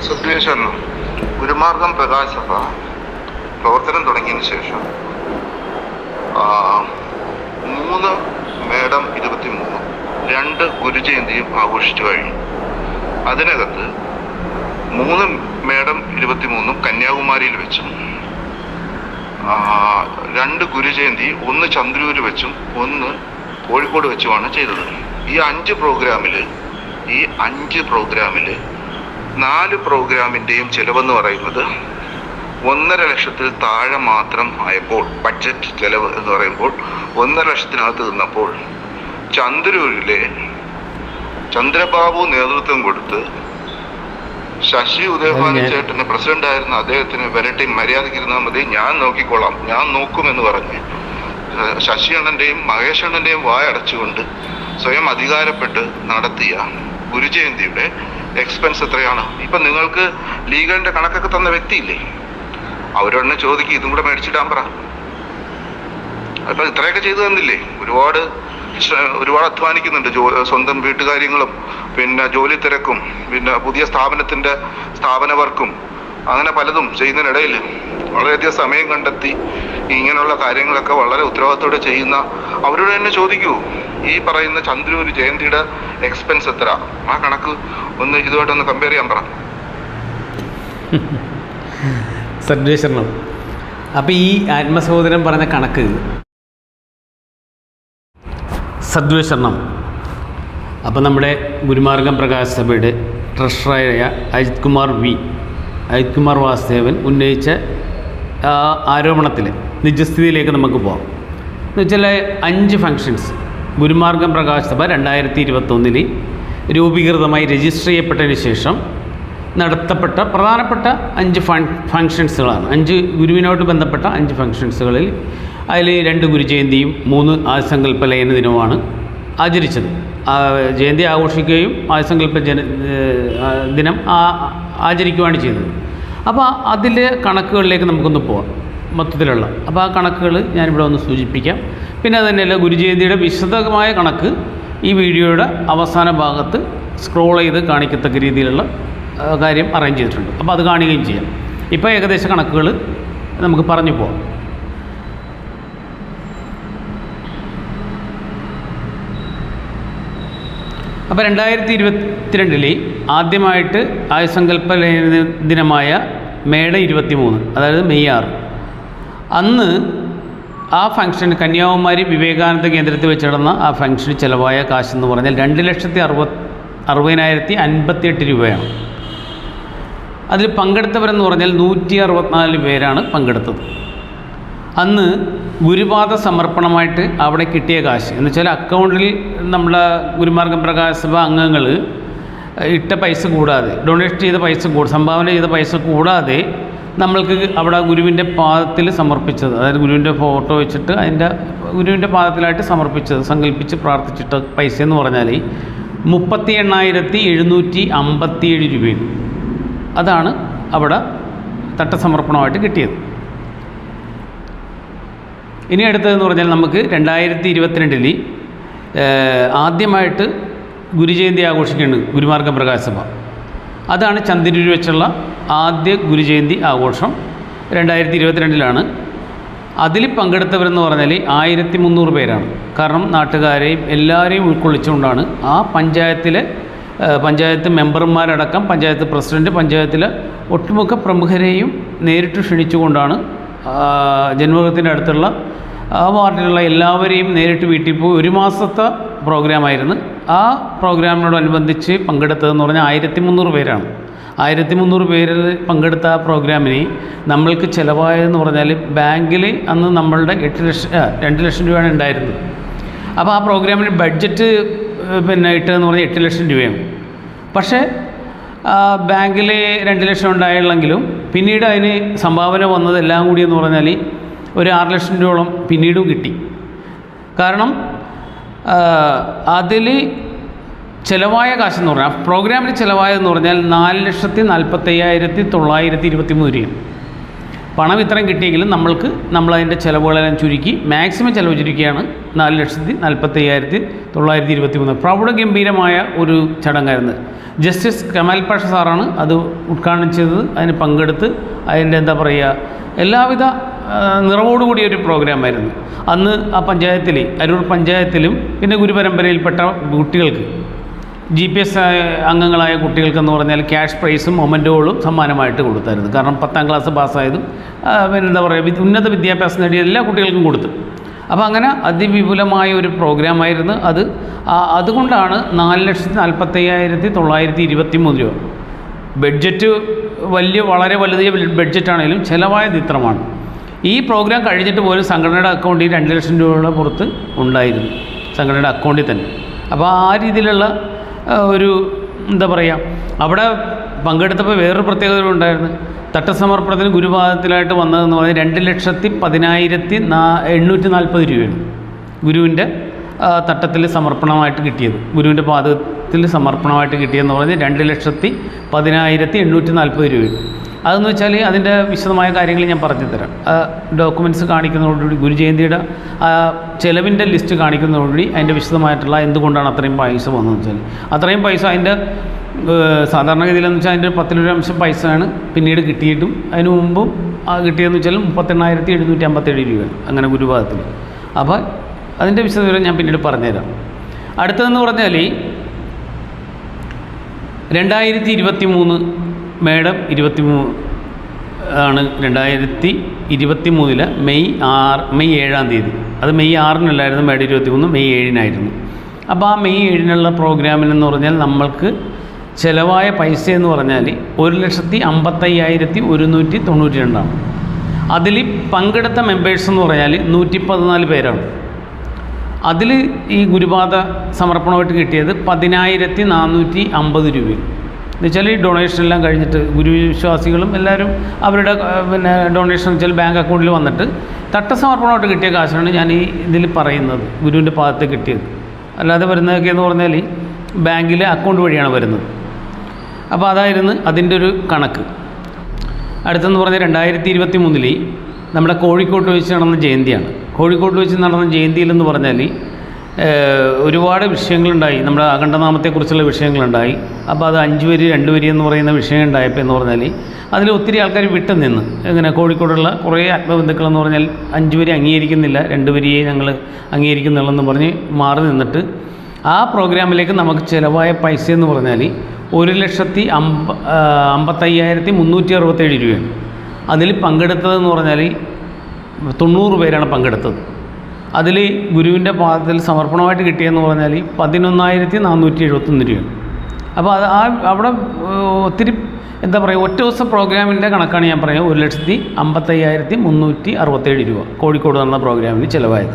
സത്യേശ്വരനും ഗുരുമാർഗം പ്രകാശ സഭ പ്രവർത്തനം തുടങ്ങിയതിന് ശേഷം 3 മേടം 23 2 ഗുരുജയന്തിയും ആഘോഷിച്ചു കഴിഞ്ഞു. അതിനകത്ത് 3 മേടം 23 കന്യാകുമാരിയിൽ വെച്ചും 2 ഗുരുജയന്തി 1 ചന്ദ്രൂര് വെച്ചും 1 കോഴിക്കോട് വെച്ചുമാണ് ചെയ്തത്. ഈ 5 പ്രോഗ്രാമിൽ 4 പ്രോഗ്രാമിൻ്റെയും ചിലവെന്ന് പറയുന്നത് 1.5 ലക്ഷത്തിൽ താഴെ മാത്രം ആയപ്പോൾ, ബഡ്ജറ്റ് ചിലവ് എന്ന് പറയുമ്പോൾ 1.5 ലക്ഷത്തിനകത്ത് നിന്നപ്പോൾ ചന്ദ്രൂരിലെ ചന്ദ്രബാബു നേതൃത്വം കൊടുത്ത് ശശി ഉദയഭാനു ചേട്ടന് പ്രസിഡന്റായിരുന്ന അദ്ദേഹത്തിന് വരട്ടെ, മര്യാദയ്ക്കിരുന്നാൽ മതി, ഞാൻ നോക്കിക്കോളാം, ഞാൻ നോക്കുമെന്ന് പറഞ്ഞ് ശശി അണ്ണൻ്റെയും മഹേഷ് അണ്ണൻ്റെയും വായടച്ചുകൊണ്ട് സ്വയം അധികാരപ്പെട്ട് നടത്തിയ ഗുരുജയന്തിയുടെ എക്സ്പെൻസ് എത്രയാണ്? ഇപ്പം നിങ്ങൾക്ക് ലീഗലിൻ്റെ കണക്കൊക്കെ തന്ന വ്യക്തിയില്ലേ, അവരോടനെ ചോദിക്കുക, ഇതും കൂടെ മേടിച്ചിടാൻ പറ. അപ്പം ഇത്രയൊക്കെ ചെയ്തു തന്നില്ലേ? ഒരുപാട് അധ്വാനിക്കുന്നുണ്ട്. സ്വന്തം വീട്ടുകാര്യങ്ങളും പിന്നെ ജോലി തിരക്കും പിന്നെ പുതിയ സ്ഥാപന വർക്കും അങ്ങനെ പലതും ചെയ്യുന്നതിനിടയിൽ വളരെയധികം സമയം കണ്ടെത്തി ഇങ്ങനെയുള്ള കാര്യങ്ങളൊക്കെ വളരെ ഉത്തരവാദിത്തോടെ ചെയ്യുന്ന അവരോട് തന്നെ ചോദിക്കൂ, ഈ പറയുന്ന ചന്ദ്രൂര് ജയന്തിയുടെ എക്സ്പെൻസ് എത്ര? ആ കണക്ക് ഒന്ന് ഇതുമായിട്ടൊന്ന് കമ്പയർ ചെയ്യാൻ പറ. സദ്വേഷണം. അപ്പോൾ ഈ ആത്മസഹോദരൻ പറഞ്ഞ കണക്ക് സദ്വേഷണം. അപ്പോൾ നമ്മുടെ ഗുരുമാർഗം പ്രകാശ സഭയുടെ ട്രഷററായ അജിത് കുമാർ വാസുദേവൻ ഉന്നയിച്ച ആരോപണത്തിൽ നിജസ്ഥിതിയിലേക്ക് നമുക്ക് പോകാം. എന്ന് വെച്ചാൽ 5 ഫങ്ഷൻസ് ഗുരുമാർഗം പ്രകാശ സഭ 2021 രൂപീകൃതമായി രജിസ്റ്റർ ചെയ്യപ്പെട്ടതിന് ശേഷം നടത്തപ്പെട്ട പ്രധാനപ്പെട്ട 5 ഫങ്ഷൻസുകളാണ്. 5 ഗുരുവിനോട് ബന്ധപ്പെട്ട 5 ഫങ്ഷൻസുകളിൽ അതിൽ 2 ഗുരുജയന്തിയും 3 ആദിസങ്കല്പ ലയന ദിനവുമാണ് ആചരിച്ചത്. ജയന്തി ആഘോഷിക്കുകയും ആദിസങ്കല്പ ദിനം ആചരിക്കുകയാണ് ചെയ്തത്. അപ്പോൾ അതിലെ കണക്കുകളിലേക്ക് നമുക്കൊന്ന് പോകാം മൊത്തത്തിലുള്ള. അപ്പോൾ ആ കണക്കുകൾ ഞാനിവിടെ ഒന്ന് സൂചിപ്പിക്കാം. പിന്നെ അത് തന്നെയല്ല, ഗുരുജയന്തിയുടെ വിശദമായ കണക്ക് ഈ വീഡിയോയുടെ അവസാന ഭാഗത്ത് സ്ക്രോൾ ചെയ്ത് കാണിക്കത്തക്ക രീതിയിലുള്ള കാര്യം അറേഞ്ച് ചെയ്തിട്ടുണ്ട്. അപ്പോൾ അത് കാണുകയും ചെയ്യാം. ഇപ്പോൾ ഏകദേശ കണക്കുകൾ നമുക്ക് പറഞ്ഞു പോകാം. അപ്പോൾ 2022 ആദ്യമായിട്ട് ആയുസങ്കല്പ ദിനമായ മേടം 23, അതായത് മെയ് 6, അന്ന് ആ ഫംഗ്ഷൻ കന്യാകുമാരി വിവേകാനന്ദ കേന്ദ്രത്തിൽ വെച്ച് നടന്ന ആ ഫംഗ്ഷന് ചിലവായ കാശെന്ന് പറഞ്ഞാൽ 2,60,058 രൂപയാണ്. അതിൽ പങ്കെടുത്തവരെന്ന് പറഞ്ഞാൽ 164 പേരാണ് പങ്കെടുത്തത്. അന്ന് ഗുരുപാദ സമർപ്പണമായിട്ട് അവിടെ കിട്ടിയ കാശ് എന്ന് വെച്ചാൽ അക്കൗണ്ടിൽ നമ്മുടെ ഗുരുമാർഗം പ്രകാശ സഭ അംഗങ്ങൾ ഇട്ട പൈസ കൂടാതെ, ഡൊണേറ്റ് ചെയ്ത പൈസ സംഭാവന ചെയ്ത പൈസ കൂടാതെ നമ്മൾക്ക് അവിടെ ഗുരുവിൻ്റെ പാദത്തിൽ സമർപ്പിച്ചത്, അതായത് ഗുരുവിൻ്റെ ഫോട്ടോ വെച്ചിട്ട് അതിൻ്റെ ഗുരുവിൻ്റെ പാദത്തിലായിട്ട് സമർപ്പിച്ചത്, സങ്കല്പിച്ച് പ്രാർത്ഥിച്ചിട്ട പൈസ എന്ന് പറഞ്ഞാൽ 38,757 രൂപയാണ്. അതാണ് അവിടെ തട്ടസമർപ്പണമായിട്ട് കിട്ടിയത്. ഇനി അടുത്തതെന്ന് പറഞ്ഞാൽ നമുക്ക് 2022 ആദ്യമായിട്ട് ഗുരുജയന്തി ആഘോഷിക്കുന്നുണ്ട് ഗുരുമാർഗം പ്രകാശ സഭ. അതാണ് ചന്ദ്രൂർ വെച്ചുള്ള ആദ്യ ഗുരുജയന്തി ആഘോഷം 2022 അതിൽ പങ്കെടുത്തവരെന്ന് പറഞ്ഞാൽ 1,300 പേരാണ്. കാരണം നാട്ടുകാരെയും എല്ലാവരെയും ഉൾക്കൊള്ളിച്ചുകൊണ്ടാണ് ആ പഞ്ചായത്ത് മെമ്പർമാരടക്കം പഞ്ചായത്ത് പ്രസിഡൻറ്റ്, പഞ്ചായത്തിലെ ഒട്ടുമുക്ക പ്രമുഖരെയും നേരിട്ട് ക്ഷണിച്ചുകൊണ്ടാണ് ജന്മഗൃഹത്തിൻ്റെ അടുത്തുള്ള ആ വാർഡിലുള്ള എല്ലാവരെയും നേരിട്ട് വീട്ടിൽ പോയി 1 മാസത്തെ പ്രോഗ്രാമായിരുന്നു. ആ പ്രോഗ്രാമിനോടനുബന്ധിച്ച് പങ്കെടുത്തതെന്ന് പറഞ്ഞാൽ 1,300 പേരാണ്. 1,300 പേരിൽ പങ്കെടുത്ത ആ പ്രോഗ്രാമിന് നമ്മൾക്ക് ചിലവായതെന്ന് പറഞ്ഞാൽ ബാങ്കിൽ അന്ന് നമ്മളുടെ 2 ലക്ഷം രൂപയാണ് ഉണ്ടായിരുന്നത്. അപ്പോൾ ആ പ്രോഗ്രാമിന് ബഡ്ജറ്റ് ഇട്ടതെന്ന് പറഞ്ഞാൽ 8 ലക്ഷം രൂപയാണ്. പക്ഷേ ബാങ്കിൽ 2 ലക്ഷം ഉണ്ടായുള്ളെങ്കിലും പിന്നീട് അതിന് സംഭാവന വന്നത് എല്ലാം കൂടി എന്ന് പറഞ്ഞാൽ ഒരു 6 ലക്ഷം രൂപയോളം പിന്നീടും കിട്ടി. കാരണം അതിൽ ചിലവായ കാശെന്ന് പറഞ്ഞാൽ പ്രോഗ്രാമിന് ചിലവായതെന്ന് പറഞ്ഞാൽ 4,45,923 രൂപ. പണം ഇത്രയും കിട്ടിയെങ്കിലും നമ്മളതിൻ്റെ ചിലവുകളെല്ലാം ചുരുക്കി മാക്സിമം ചിലവ് ചുരുക്കിയാണ് 4,45,923 പ്രൗഢഗംഭീരമായ ഒരു ചടങ്ങായിരുന്നു. ജസ്റ്റിസ് കമാൽ പാഷ സാറാണ് അത് ഉദ്ഘാടനം ചെയ്തത്. അതിന് പങ്കെടുത്ത് അതിൻ്റെ എന്താ പറയുക എല്ലാവിധ നിറവോടുകൂടിയ ഒരു പ്രോഗ്രാമായിരുന്നു. അന്ന് ആ പഞ്ചായത്തിൽ അരൂർ പഞ്ചായത്തിലും പിന്നെ ഗുരുപരമ്പരയിൽപ്പെട്ട കുട്ടികൾക്ക് GPS അംഗങ്ങളായ കുട്ടികൾക്കെന്ന് പറഞ്ഞാൽ ക്യാഷ് പ്രൈസും മൊമെൻറ്റോകളും സമ്മാനമായിട്ട് കൊടുത്തായിരുന്നു. കാരണം 10ാം ക്ലാസ് പാസ്സായതും പിന്നെ എന്താ പറയുക ഉന്നത വിദ്യാഭ്യാസം നേടിയ എല്ലാ കുട്ടികൾക്കും കൊടുത്തു. അപ്പോൾ അങ്ങനെ അതിവിപുലമായ ഒരു പ്രോഗ്രാമായിരുന്നു അത്. അതുകൊണ്ടാണ് 4,45,923 രൂപ. ബഡ്ജറ്റ് വളരെ വലുതിയ ബഡ്ജറ്റാണെങ്കിലും ചിലവായത് ഇത്രമാണ്. ഈ പ്രോഗ്രാം കഴിഞ്ഞിട്ട് പോലും സംഘടനയുടെ അക്കൗണ്ടിൽ 2 ലക്ഷം രൂപയുടെ പുറത്ത് ഉണ്ടായിരുന്നു, സംഘടനയുടെ അക്കൗണ്ടിൽ തന്നെ. അപ്പോൾ ആ രീതിയിലുള്ള ഒരു എന്താ പറയുക അവിടെ പങ്കെടുത്തപ്പോൾ വേറൊരു പ്രത്യേകത ഉണ്ടായിരുന്നു. തട്ടസമർപ്പണത്തിന് ഗുരുപാദത്തിലായിട്ട് വന്നതെന്ന് പറഞ്ഞാൽ 2,10,840 രൂപയാണ് ഗുരുവിൻ്റെ തട്ടത്തിൽ സമർപ്പണമായിട്ട് കിട്ടിയത്. ഗുരുവിൻ്റെ പാദത്തിൽ സമർപ്പണമായിട്ട് കിട്ടിയെന്ന് പറഞ്ഞാൽ 2,10,840 രൂപയാണ്. അതെന്ന് വെച്ചാൽ അതിൻ്റെ വിശദമായ കാര്യങ്ങൾ ഞാൻ പറഞ്ഞു തരാം. ഡോക്യുമെൻറ്റ്സ് കാണിക്കുന്നതോടുകൂടി ഗുരുജയന്തിയുടെ ചിലവിൻ്റെ ലിസ്റ്റ് കാണിക്കുന്നതോടുകൂടി അതിൻ്റെ വിശദമായിട്ടുള്ള എന്തുകൊണ്ടാണ് അത്രയും പൈസ വന്നതെന്ന് വെച്ചാൽ അത്രയും പൈസ അതിൻ്റെ സാധാരണഗതിയിലെന്ന് വെച്ചാൽ അതിൻ്റെ 10% പൈസയാണ് പിന്നീട് കിട്ടിയിട്ടും അതിന് മുമ്പും കിട്ടിയതെന്ന് വെച്ചാൽ 38,757 രൂപയാണ് അങ്ങനെ ഗുരുപാദത്തിൽ. അപ്പോൾ അതിൻ്റെ വിശദവിവരം ഞാൻ പിന്നീട് പറഞ്ഞുതരാം. അടുത്തതെന്ന് പറഞ്ഞാൽ 2023 മേഡം 23 ആണ് 2023 മെയ് 7-ാം തീയതി. അത് മെയ് 6-നല്ലായിരുന്നു, മേഡം 23 മെയ് 7-നായിരുന്നു. അപ്പോൾ ആ മെയ് 7-നുള്ള പ്രോഗ്രാമിനെന്ന് പറഞ്ഞാൽ നമ്മൾക്ക് ചിലവായ പൈസ എന്ന് പറഞ്ഞാൽ 1,55,192 ആണ്. അതിൽ പങ്കെടുത്ത മെമ്പേഴ്സ് എന്ന് പറഞ്ഞാൽ 114 പേരാണ്. അതിൽ ഈ ഗുരുപാദ സമർപ്പണമായിട്ട് കിട്ടിയത് 10,450 രൂപയും. എന്നുവെച്ചാൽ ഈ ഡൊണേഷനെല്ലാം കഴിഞ്ഞിട്ട് ഗുരുവിശ്വാസികളും എല്ലാവരും അവരുടെ പിന്നെ ഡൊണേഷൻ വെച്ചാൽ ബാങ്ക് അക്കൗണ്ടിൽ വന്നിട്ട് തട്ടസമർപ്പണമായിട്ട് കിട്ടിയ കാശാണ് ഞാൻ ഈ ഇതിൽ പറയുന്നത്, ഗുരുവിൻ്റെ പാദത്തിൽ കിട്ടിയത്. അല്ലാതെ വരുന്നതൊക്കെ എന്ന് പറഞ്ഞാൽ ബാങ്കിലെ അക്കൗണ്ട് വഴിയാണ് വരുന്നത്. അപ്പോൾ അതായിരുന്നു അതിൻ്റെ ഒരു കണക്ക്. അടുത്തെന്ന് പറഞ്ഞാൽ 2023 നമ്മുടെ കോഴിക്കോട്ട് വെച്ച് നടന്ന ജയന്തിയാണ്. കോഴിക്കോട്ട് വെച്ച് നടന്ന ജയന്തിയിലെന്ന് പറഞ്ഞാൽ ഒരുപാട് വിഷയങ്ങളുണ്ടായി. നമ്മുടെ അഖണ്ഡനാമത്തെക്കുറിച്ചുള്ള വിഷയങ്ങളുണ്ടായി. അപ്പോൾ അത് 5 വരി 2 വരി എന്ന് പറയുന്ന വിഷയം ഉണ്ടായപ്പോൾ എന്ന് പറഞ്ഞാൽ അതിൽ ഒത്തിരി ആൾക്കാർ വിട്ടുനിന്ന് ഇങ്ങനെ കോഴിക്കോടുള്ള കുറേ ആത്മബന്ധുക്കളെന്ന് പറഞ്ഞാൽ 5 വരി അംഗീകരിക്കുന്നില്ല, 2 വരിയെ ഞങ്ങൾ അംഗീകരിക്കുന്നുള്ളെന്ന് പറഞ്ഞ് മാറി നിന്നിട്ട് ആ പ്രോഗ്രാമിലേക്ക് നമുക്ക് ചിലവായ പൈസ എന്ന് പറഞ്ഞാൽ 1,55,367 രൂപയാണ്. അതിൽ പങ്കെടുത്തതെന്ന് പറഞ്ഞാൽ 90 പേരാണ് പങ്കെടുത്തത്. അതിൽ ഗുരുവിൻ്റെ പാദത്തിൽ സമർപ്പണമായിട്ട് കിട്ടിയെന്ന് പറഞ്ഞാൽ 11,471 രൂപയാണ്. അപ്പോൾ അത് അവിടെ ഒത്തിരി എന്താ പറയുക ഒറ്റ ദിവസം പ്രോഗ്രാമിൻ്റെ കണക്കാണ് ഞാൻ പറയുന്നത്. 1,55,367 രൂപ കോഴിക്കോട് നടന്ന പ്രോഗ്രാമിന് ചിലവായത്.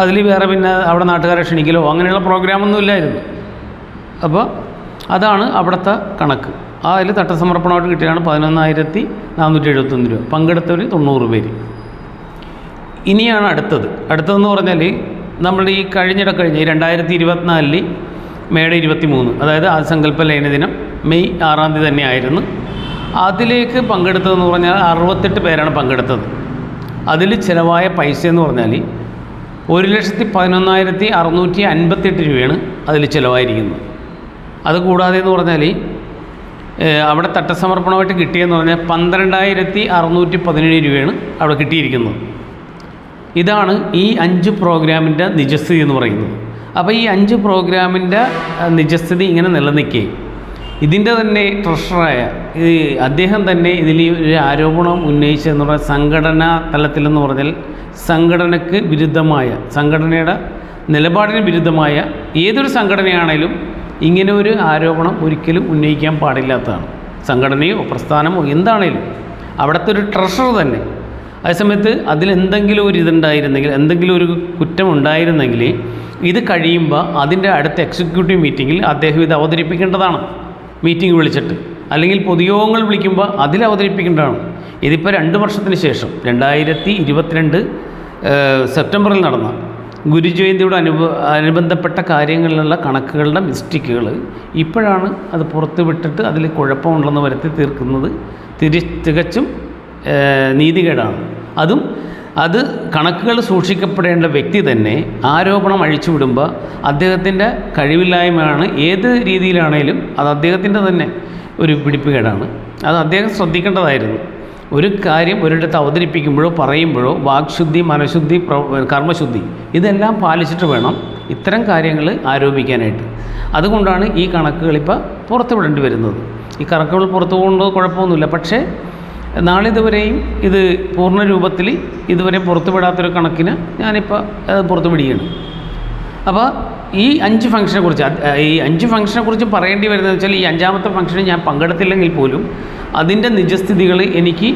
അതിൽ വേറെ പിന്നെ അവിടെ നാട്ടുകാരെ ക്ഷണിക്കലോ അങ്ങനെയുള്ള പ്രോഗ്രാമൊന്നും ഇല്ലായിരുന്നു. അപ്പോൾ അതാണ് അവിടുത്തെ കണക്ക്. അതിൽ തട്ടസമർപ്പണമായിട്ട് കിട്ടിയാണ് 11,471 രൂപ. പങ്കെടുത്തവർ 90 പേര്. ഇനിയാണ് അടുത്തതെന്ന് പറഞ്ഞാൽ നമ്മുടെ ഈ കഴിഞ്ഞ 2024 മേടം 23 അതായത് ആദിസങ്കല്പ ലയനദിനം മെയ് 6-ാം തീയതി തന്നെയായിരുന്നു. അതിലേക്ക് പങ്കെടുത്തതെന്ന് പറഞ്ഞാൽ 68 പേരാണ് പങ്കെടുത്തത്. അതിൽ ചിലവായ പൈസ എന്ന് പറഞ്ഞാൽ 1,11,658 രൂപയാണ് അതിൽ ചിലവായിരിക്കുന്നത്. അതുകൂടാതെ എന്ന് പറഞ്ഞാൽ അവിടെ തട്ടസമർപ്പണമായിട്ട് കിട്ടിയെന്ന് പറഞ്ഞാൽ 12,617 രൂപയാണ് അവിടെ കിട്ടിയിരിക്കുന്നത്. ഇതാണ് ഈ 5 പ്രോഗ്രാമിൻ്റെ നിജസ്ഥിതി എന്ന് പറയുന്നത്. അപ്പോൾ ഈ 5 പ്രോഗ്രാമിൻ്റെ നിജസ്ഥിതി ഇങ്ങനെ നിലനിൽക്കുകയും ഇതിൻ്റെ തന്നെ ട്രഷറായ അദ്ദേഹം തന്നെ ഇതിൽ ഒരു ആരോപണം ഉന്നയിച്ചതെന്ന് പറഞ്ഞാൽ സംഘടനാ തലത്തിലെന്ന് പറഞ്ഞാൽ സംഘടനയ്ക്ക് വിരുദ്ധമായ സംഘടനയുടെ നിലപാടിന് വിരുദ്ധമായ ഏതൊരു സംഘടനയാണേലും ഇങ്ങനെ ഒരു ആരോപണം ഒരിക്കലും ഉന്നയിക്കാൻ പാടില്ലാത്തതാണ്. സംഘടനയോ പ്രസ്ഥാനമോ എന്താണേലും അവിടുത്തെ ഒരു ട്രഷർ തന്നെ. അതേസമയത്ത് അതിലെന്തെങ്കിലും ഒരു ഇതുണ്ടായിരുന്നെങ്കിൽ എന്തെങ്കിലും ഒരു കുറ്റം ഉണ്ടായിരുന്നെങ്കിൽ ഇത് കഴിയുമ്പോൾ അതിൻ്റെ അടുത്ത എക്സിക്യൂട്ടീവ് മീറ്റിങ്ങിൽ അദ്ദേഹം ഇത് അവതരിപ്പിക്കേണ്ടതാണ്. മീറ്റിംഗ് വിളിച്ചിട്ട് അല്ലെങ്കിൽ പൊതുയോഗങ്ങൾ വിളിക്കുമ്പോൾ അതിൽ അവതരിപ്പിക്കേണ്ടതാണ്. ഇതിപ്പോൾ 2 വർഷത്തിന് ശേഷം 2022 സെപ്റ്റംബറിൽ നടന്ന ഗുരുജയന്തിയോട് അനുബന്ധപ്പെട്ട കാര്യങ്ങളിലുള്ള കണക്കുകളുടെ മിസ്റ്റേക്കുകൾ ഇപ്പോഴാണ് അത് പുറത്ത് വിട്ടിട്ട് അതിൽ കുഴപ്പമുണ്ടെന്ന് വരുത്തി തീർക്കുന്നത് തികച്ചും നീതികേടാണ്. അത് കണക്കുകൾ സൂക്ഷിക്കപ്പെടേണ്ട വ്യക്തി തന്നെ ആരോപണം അഴിച്ചുവിടുമ്പോൾ അദ്ദേഹത്തിൻ്റെ കഴിവില്ലായ്മയാണ്. ഏത് രീതിയിലാണേലും അത് അദ്ദേഹത്തിൻ്റെ തന്നെ ഒരു പിടിപ്പുകേടാണ്. അത് അദ്ദേഹം ശ്രദ്ധിക്കേണ്ടതായിരുന്നു. ഒരു കാര്യം ഒരിടത്ത് അവതരിപ്പിക്കുമ്പോഴോ പറയുമ്പോഴോ വാക്ശുദ്ധി, മനഃശുദ്ധി, കർമ്മശുദ്ധി ഇതെല്ലാം പാലിച്ചിട്ട് വേണം ഇത്തരം കാര്യങ്ങൾ ആരോപിക്കാനായിട്ട്. അതുകൊണ്ടാണ് ഈ കണക്കുകളിപ്പോൾ പുറത്തുവിടേണ്ടി വരുന്നത്. ഈ കണക്കുകൾ പുറത്തു പോകുന്നത് കുഴപ്പമൊന്നുമില്ല. പക്ഷേ നാളിതുവരെയും ഇത് പൂർണ്ണ രൂപത്തിൽ ഇതുവരെ പുറത്തുവിടാത്തൊരു കണക്കിന് ഞാനിപ്പോൾ പുറത്തുവിടുകയാണ്. അപ്പോൾ ഈ 5 ഫംഗ്ഷനെക്കുറിച്ച് പറയേണ്ടി വരുന്നതെന്ന് വെച്ചാൽ ഈ 5ാമത്തെ ഫംഗ്ഷന് ഞാൻ പങ്കെടുത്തില്ലെങ്കിൽ പോലും അതിൻ്റെ നിജസ്ഥിതികൾ എനിക്ക്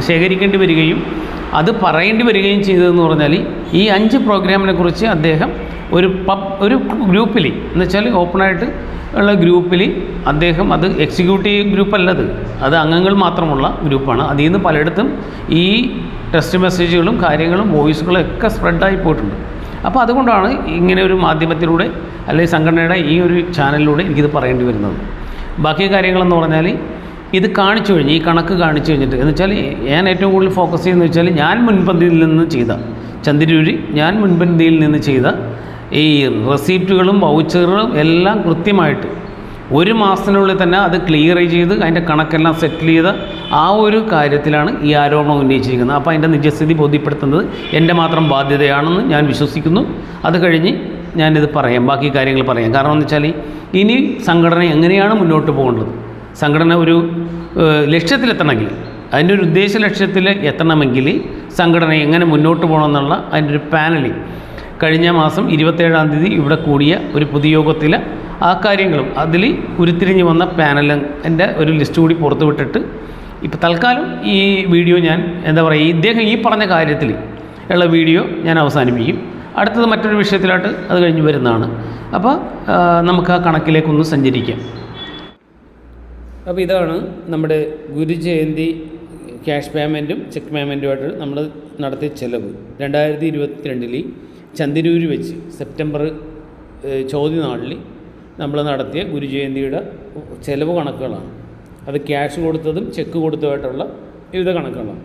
ശേഖരിക്കേണ്ടി വരികയും അത് പറയേണ്ടി വരികയും ചെയ്തതെന്ന് പറഞ്ഞാൽ ഈ 5 പ്രോഗ്രാമിനെ കുറിച്ച് അദ്ദേഹം ഒരു ഗ്രൂപ്പിൽ എന്ന് വെച്ചാൽ ഓപ്പണായിട്ട് ഉള്ള ഗ്രൂപ്പിൽ അദ്ദേഹം, അത് എക്സിക്യൂട്ടീവ് ഗ്രൂപ്പല്ലത്, അത് അംഗങ്ങൾ മാത്രമുള്ള ഗ്രൂപ്പാണ്. അതിൽ നിന്ന് പലയിടത്തും ഈ ടെക്സ്റ്റ് മെസ്സേജുകളും കാര്യങ്ങളും വോയിസുകളും ഒക്കെ സ്പ്രെഡായി പോയിട്ടുണ്ട്. അപ്പോൾ അതുകൊണ്ടാണ് ഇങ്ങനെ ഒരു മാധ്യമത്തിലൂടെ അല്ലെങ്കിൽ സംഘടനയുടെ ഈ ഒരു ചാനലിലൂടെ എനിക്കിത് പറയേണ്ടി വരുന്നത്. ബാക്കി കാര്യങ്ങളെന്ന് പറഞ്ഞാൽ ഇത് കാണിച്ചു കഴിഞ്ഞ്, ഈ കണക്ക് കാണിച്ചു കഴിഞ്ഞിട്ട് എന്ന് വെച്ചാൽ ഞാൻ ഏറ്റവും കൂടുതൽ ഫോക്കസ് ചെയ്യുന്നത് വെച്ചാൽ ഞാൻ മുൻപന്തിയിൽ നിന്ന് ചെയ്ത ചന്ദ്രൂരി, ഞാൻ മുൻപന്തിയിൽ നിന്ന് ചെയ്ത ഈ റെസീപ്റ്റുകളും വൗച്ചറുകളും എല്ലാം കൃത്യമായിട്ട് 1 മാസത്തിനുള്ളിൽ തന്നെ അത് ക്ലിയർ ചെയ്ത് അതിൻ്റെ കണക്കെല്ലാം സെറ്റിൽ ചെയ്ത ആ ഒരു കാര്യത്തിലാണ് ഈ ആരോപണം ഉന്നയിച്ചിരിക്കുന്നത്. അപ്പോൾ അതിൻ്റെ നിജസ്ഥിതി ബോധ്യപ്പെടുത്തുന്നത് എൻ്റെ മാത്രം ബാധ്യതയാണെന്ന് ഞാൻ വിശ്വസിക്കുന്നു. അത് കഴിഞ്ഞ് ഞാനിത് പറയാം, ബാക്കി കാര്യങ്ങൾ പറയാം. കാരണം എന്ന് വെച്ചാൽ ഇനി സംഘടന എങ്ങനെയാണ് മുന്നോട്ട് പോകേണ്ടത്, സംഘടന ഒരു ലക്ഷ്യത്തിലെത്തണമെങ്കിൽ, അതിൻ്റെ ഒരു ഉദ്ദേശ ലക്ഷ്യത്തിൽ എത്തണമെങ്കിൽ സംഘടന എങ്ങനെ മുന്നോട്ട് പോകണമെന്നുള്ള അതിൻ്റെ ഒരു പാനലിൽ കഴിഞ്ഞ മാസം 27-ാം തീയതി ഇവിടെ കൂടിയ ഒരു പൊതുയോഗത്തിൽ ആ കാര്യങ്ങളും അതിൽ ഉരുത്തിരിഞ്ഞ് വന്ന പാനലിൻ്റെ ഒരു ലിസ്റ്റ് കൂടി പുറത്തുവിട്ടിട്ട് ഇപ്പോൾ തൽക്കാലം ഈ വീഡിയോ ഞാൻ ഇദ്ദേഹം ഈ പറഞ്ഞ കാര്യത്തിൽ ഉള്ള വീഡിയോ ഞാൻ അവസാനിപ്പിക്കും. അടുത്തത് മറ്റൊരു വിഷയത്തിലായിട്ട് അത് കഴിഞ്ഞ് വരുന്നതാണ്. അപ്പോൾ നമുക്ക് ആ കണക്കിലേക്കൊന്ന് സഞ്ചരിക്കാം. അപ്പോൾ ഇതാണ് നമ്മുടെ ഗുരുജയന്തി ക്യാഷ് പേയ്മെൻറ്റും ചെക്ക് പേയ്മെൻറ്റുമായിട്ട് നമ്മൾ നടത്തിയ ചിലവ് 2022 ചന്ദനൂര് വെച്ച് സെപ്റ്റംബർ ചോദ്യനാളിൽ നമ്മൾ നടത്തിയ ഗുരുജയന്തിയുടെ ചിലവ് കണക്കുകളാണ്. അത് ക്യാഷ് കൊടുത്തതും ചെക്ക് കൊടുത്തതുമായിട്ടുള്ള വിവിധ കണക്കുകളാണ്.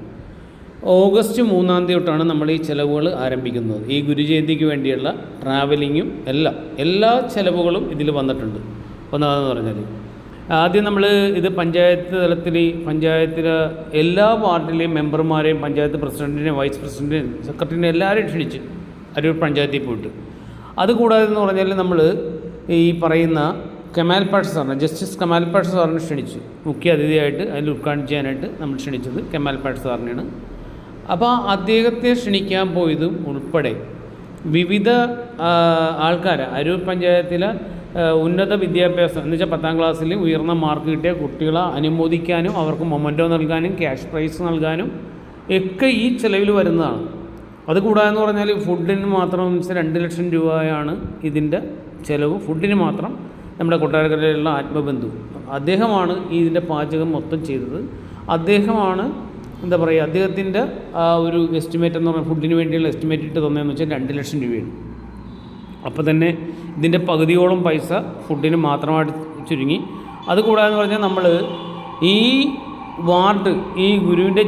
ഓഗസ്റ്റ് 3-ാം തീയതി തൊട്ടാണ് നമ്മൾ ഈ ചിലവുകൾ ആരംഭിക്കുന്നത്. ഈ ഗുരുജയന്തിക്ക് വേണ്ടിയുള്ള ട്രാവലിങ്ങും എല്ലാ ചിലവുകളും ഇതിൽ വന്നിട്ടുണ്ട്. ഒന്നാമെന്ന് പറഞ്ഞാൽ ആദ്യം നമ്മൾ ഇത് പഞ്ചായത്ത് തലത്തിൽ പഞ്ചായത്തിലെ എല്ലാ വാർഡിലെയും മെമ്പർമാരെയും പഞ്ചായത്ത് പ്രസിഡൻറ്റിനെയും വൈസ് പ്രസിഡൻറ്റിനെയും സെക്രട്ടറിനെയും എല്ലാവരെയും ക്ഷണിച്ച് അരൂർ പഞ്ചായത്തിൽ പോയിട്ട്, അതുകൂടാതെ എന്ന് പറഞ്ഞാൽ നമ്മൾ ഈ പറയുന്ന കമാൽ പാഷ സാറിനെ, ജസ്റ്റിസ് കമാൽ പാഷ സാറിനെ ക്ഷണിച്ചു. മുഖ്യ അതിഥിയായിട്ട് അതിൽ ഉദ്ഘാടനം ചെയ്യാനായിട്ട് നമ്മൾ ക്ഷണിച്ചത് കമാൽ പാഷ സാറിനെയാണ്. അപ്പോൾ അദ്ദേഹത്തെ ക്ഷണിക്കാൻ പോയതും ഉൾപ്പെടെ വിവിധ ആൾക്കാർ അരൂർ പഞ്ചായത്തിലെ ഉന്നത വിദ്യാഭ്യാസം എന്ന് വെച്ചാൽ 10ാം ക്ലാസ്സിൽ ഉയർന്ന മാർക്ക് കിട്ടിയ കുട്ടികളെ അനുമോദിക്കാനും അവർക്ക് മൊമെൻറ്റോ നൽകാനും ക്യാഷ് പ്രൈസ് നൽകാനും ഒക്കെ ഈ ചിലവിൽ വരുന്നതാണ്. അതുകൂടാതെന്ന് പറഞ്ഞാൽ ഫുഡിന് മാത്രം 2 ലക്ഷം രൂപയാണ് ഇതിൻ്റെ ചിലവ്. ഫുഡിന് മാത്രം നമ്മുടെ കൊട്ടാരക്കരയിലുള്ള ആത്മബന്ധു അദ്ദേഹമാണ് ഇതിൻ്റെ പാചകം മൊത്തം ചെയ്തത്. അദ്ദേഹമാണ് അദ്ദേഹത്തിൻ്റെ ആ ഒരു എസ്റ്റിമേറ്റ് എന്ന് പറഞ്ഞാൽ ഫുഡിന് വേണ്ടിയുള്ള എസ്റ്റിമേറ്റ് ഇട്ട് തന്നതെന്ന് വെച്ചാൽ 2 ലക്ഷം രൂപയാണ്. അപ്പോൾ തന്നെ ഇതിൻ്റെ പകുതിയോളം പൈസ ഫുഡിന് മാത്രമായിട്ട് ചുരുങ്ങി. അതുകൂടാതെന്ന് പറഞ്ഞാൽ നമ്മൾ ഈ വാർഡ് ഈ ഗുരുവിൻ്റെ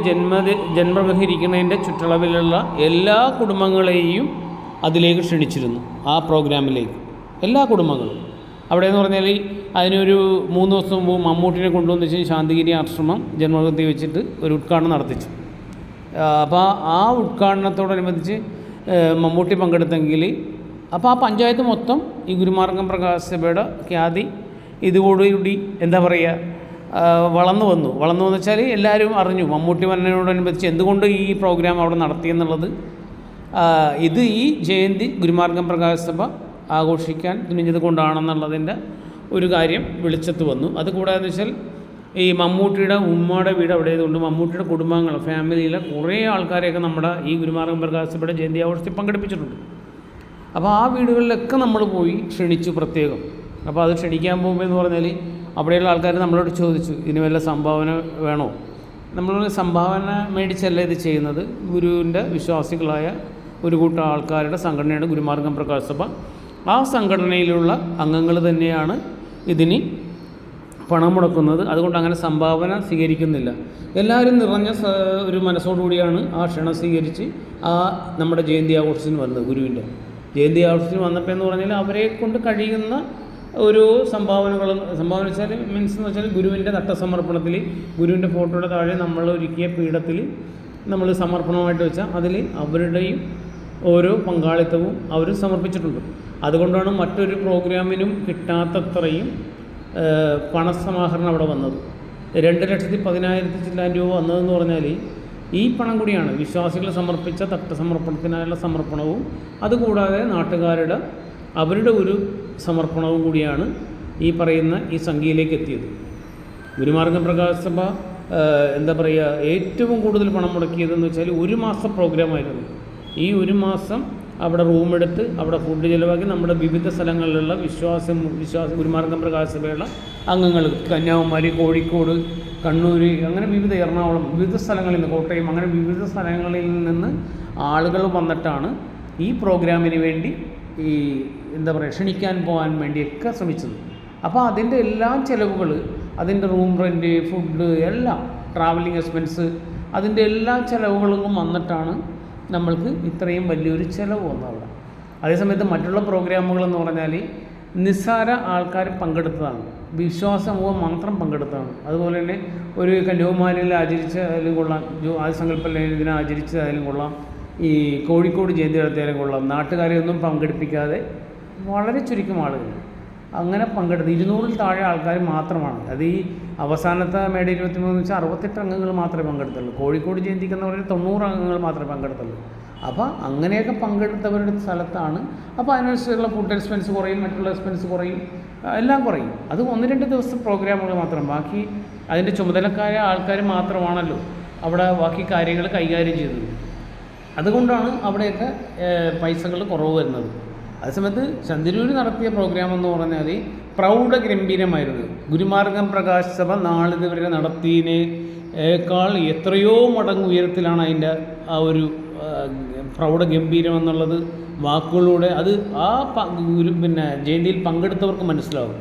ജന്മഗൃഹം ഇരിക്കുന്നതിൻ്റെ ചുറ്റളവിലുള്ള എല്ലാ കുടുംബങ്ങളെയും അതിലേക്ക് ക്ഷണിച്ചിരുന്നു. ആ പ്രോഗ്രാമിലേക്ക് എല്ലാ കുടുംബങ്ങളും. അവിടെയെന്ന് പറഞ്ഞാൽ അതിനൊരു 3 ദിവസം മുമ്പ് മമ്മൂട്ടിനെ കൊണ്ടുവന്ന് വെച്ച് ശാന്തിഗിരി ആശ്രമം ജന്മഗൃഹത്തിൽ വെച്ചിട്ട് ഒരു ഉദ്ഘാടനം നടത്തിച്ചു. അപ്പോൾ ആ ഉദ്ഘാടനത്തോടനുബന്ധിച്ച് മമ്മൂട്ടി പങ്കെടുത്തെങ്കിൽ അപ്പോൾ ആ പഞ്ചായത്ത് മൊത്തം ഈ ഗുരുമാർഗ്ഗം പ്രകാശ സഭയുടെ ഖ്യാതി ഇതോടുകൂടി വളർന്നു വന്നു എന്ന് വെച്ചാൽ എല്ലാവരും അറിഞ്ഞു മമ്മൂട്ടി വന്നതിനോടനുബന്ധിച്ച് എന്തുകൊണ്ട് ഈ പ്രോഗ്രാം അവിടെ നടത്തിയെന്നുള്ളത്. ഇത് ഈ ജയന്തി ഗുരുമാർഗ്ഗം പ്രകാശ സഭ ആഘോഷിക്കാൻ തുനിഞ്ഞത് കൊണ്ടാണെന്നുള്ളതിൻ്റെ ഒരു കാര്യം വെളിച്ചത്ത് വന്നു. അതുകൂടാതെ വെച്ചാൽ ഈ മമ്മൂട്ടിയുടെ ഉമ്മയുടെ വീട് അവിടെ ആയതുകൊണ്ട് മമ്മൂട്ടിയുടെ കുടുംബങ്ങൾ ഫാമിലിയിലെ കുറേ ആൾക്കാരെയൊക്കെ നമ്മുടെ ഈ ഗുരുമാർഗ്ഗം പ്രകാശ സഭയുടെ ജയന്തി ആഘോഷത്തിൽ പങ്കെടുപ്പിച്ചിട്ടുണ്ട്. അപ്പോൾ ആ വീടുകളിലൊക്കെ നമ്മൾ പോയി ക്ഷണിച്ചു പ്രത്യേകം. അപ്പോൾ അത് ക്ഷണിക്കാൻ പോകുമ്പോൾ എന്ന് പറഞ്ഞാൽ അവിടെയുള്ള ആൾക്കാർ നമ്മളോട് ചോദിച്ചു ഇതിന് വല്ല സംഭാവന വേണോ. നമ്മൾ സംഭാവന മേടിച്ചല്ല ഇത് ചെയ്യുന്നത്. ഗുരുവിൻ്റെ വിശ്വാസികളായ ഒരു കൂട്ടം ആൾക്കാരുടെ സംഘടനയാണ് ഗുരുമാർഗ്ഗം പ്രകാശ സഭ. ആ സംഘടനയിലുള്ള അംഗങ്ങൾ തന്നെയാണ് ഇതിന് പണം മുടക്കുന്നത്. അതുകൊണ്ട് അങ്ങനെ സംഭാവന സ്വീകരിക്കുന്നില്ല. എല്ലാവരും നിറഞ്ഞ ഒരു മനസ്സോടുകൂടിയാണ് ആ ക്ഷണം സ്വീകരിച്ച് നമ്മുടെ ജയന്തി ആഘോഷത്തിന് വന്നത്. ഗുരുവിൻ്റെ ജയന്തി ആഘോഷത്തിന് വന്നപ്പോൾ എന്ന് പറഞ്ഞാൽ അവരെ കൊണ്ട് കഴിയുന്ന ഒരു സംഭാവന വെച്ചാൽ മീൻസ് എന്ന് വെച്ചാൽ ഗുരുവിൻ്റെ നട്ടസമർപ്പണത്തിൽ ഗുരുവിൻ്റെ ഫോട്ടോയുടെ താഴെ നമ്മൾ ഒരുക്കിയ പീഠത്തിൽ നമ്മൾ സമർപ്പണമായിട്ട് വെച്ചാൽ അതിൽ അവരുടെയും ഓരോ പങ്കാളിത്തവും അവർ സമർപ്പിച്ചിട്ടുണ്ട്. അതുകൊണ്ടാണ് മറ്റൊരു പ്രോഗ്രാമിനും കിട്ടാത്തത്രയും പണസമാഹരണം അവിടെ വന്നത്. 2,10,000 ചില്ലാൻ രൂപ വന്നതെന്ന് പറഞ്ഞാൽ ഈ പണം കൂടിയാണ് വിശ്വാസികൾ സമർപ്പിച്ച തട്ടസമർപ്പണത്തിനായുള്ള സമർപ്പണവും അതുകൂടാതെ നാട്ടുകാരുടെ അവരുടെ ഒരു സമർപ്പണവും കൂടിയാണ് ഈ പറയുന്ന ഈ സംഖ്യയിലേക്ക് എത്തിയത്. ഗുരുമാർഗ്ഗം പ്രകാശ സഭ എന്താ പറയുക, ഏറ്റവും കൂടുതൽ പണം മുടക്കിയതെന്ന് വെച്ചാൽ 1 മാസം പ്രോഗ്രാമായിരുന്നു. ഈ 1 മാസം അവിടെ റൂമെടുത്ത് അവിടെ ഫുഡ് ചിലവാക്കി നമ്മുടെ വിവിധ സ്ഥലങ്ങളിലുള്ള ഗുരുമാർഗ്ഗം പ്രകാശ സഭയുള്ള അംഗങ്ങൾ കന്യാകുമാരി, കോഴിക്കോട്, കണ്ണൂർ, അങ്ങനെ വിവിധ എറണാകുളം, വിവിധ സ്ഥലങ്ങളിൽ നിന്ന്, കോട്ടയം, അങ്ങനെ വിവിധ സ്ഥലങ്ങളിൽ നിന്ന് ആളുകൾ വന്നിട്ടാണ് ഈ പ്രോഗ്രാമിന് വേണ്ടി ഈ എന്താ പറയുക ക്ഷണിക്കാൻ പോകാൻ വേണ്ടിയൊക്കെ ശ്രമിച്ചത്. അപ്പോൾ അതിൻ്റെ എല്ലാ ചിലവുകൾ, അതിൻ്റെ റൂം റെൻറ്റ്, ഫുഡ്, എല്ലാം ട്രാവലിംഗ് എക്സ്പെൻസ്, അതിൻ്റെ എല്ലാ ചിലവുകളും വന്നിട്ടാണ് നമ്മൾക്ക് ഇത്രയും വലിയൊരു ചിലവ് വന്നത് അവിടെ. അതേസമയത്ത് മറ്റുള്ള പ്രോഗ്രാമുകളെന്ന് പറഞ്ഞാൽ നിസ്സാര ആൾക്കാർ പങ്കെടുത്തതാണ്, വിശ്വാസമൂഹം മാത്രം പങ്കെടുത്തതാണ്. അതുപോലെ തന്നെ ഒരു കന്യാകുമാരിയിൽ ആചരിച്ചാലും കൊള്ളാം, ആദ്യസങ്കല്പ ദിനം ആചരിച്ചതായാലും കൊള്ളാം, ഈ കോഴിക്കോട് ജയന്തി നടത്തിയാലും കൊള്ളാം, നാട്ടുകാരെയൊന്നും പങ്കെടുപ്പിക്കാതെ വളരെ ചുരുക്കം ആളുകൾ അങ്ങനെ പങ്കെടുത്ത് 200-ൽ താഴെ ആൾക്കാർ മാത്രമാണ്. അത് ഈ അവസാനത്തെ മേട 23 വെച്ചാൽ 68 അംഗങ്ങൾ മാത്രമേ പങ്കെടുത്തുള്ളൂ. കോഴിക്കോട് ജയന്തിക്ക് എന്ന് പറഞ്ഞാൽ 90 അംഗങ്ങൾ മാത്രമേ പങ്കെടുത്തുള്ളൂ. അപ്പോൾ അങ്ങനെയൊക്കെ പങ്കെടുത്തവരുടെ സ്ഥലത്താണ്. അപ്പോൾ അതിനനുസരിച്ചുള്ള ഫുഡ് എക്സ്പെൻസ് കുറയും, മറ്റുള്ള എക്സ്പെൻസ് കുറയും, എല്ലാം കുറയും. അത് 1-2 ദിവസത്തെ പ്രോഗ്രാമുകൾ മാത്രം. ബാക്കി അതിൻ്റെ ചുമതലക്കാരായ ആൾക്കാർ മാത്രമാണല്ലോ അവിടെ ബാക്കി കാര്യങ്ങൾ കൈകാര്യം ചെയ്തത്. അതുകൊണ്ടാണ് അവിടെയൊക്കെ പൈസകൾ കുറവ് വരുന്നത്. അതേസമയത്ത് ചന്ദരൂർ നടത്തിയ പ്രോഗ്രാം എന്ന് പറഞ്ഞാൽ പ്രൗഢഗംഭീരമായിരുന്നു. ഗുരുമാർഗ്ഗം പ്രകാശ സഭ നാളിതുവരെ നടത്തിയതിനേക്കാൾ എത്രയോ മടങ്ങ് ഉയരത്തിലാണ് അതിൻ്റെ ആ ഒരു പ്രൗഢഗംഭീരം എന്നുള്ളത് വാക്കുകളിലൂടെ അത് ജയന്തിയിൽ പങ്കെടുത്തവർക്ക് മനസ്സിലാവും.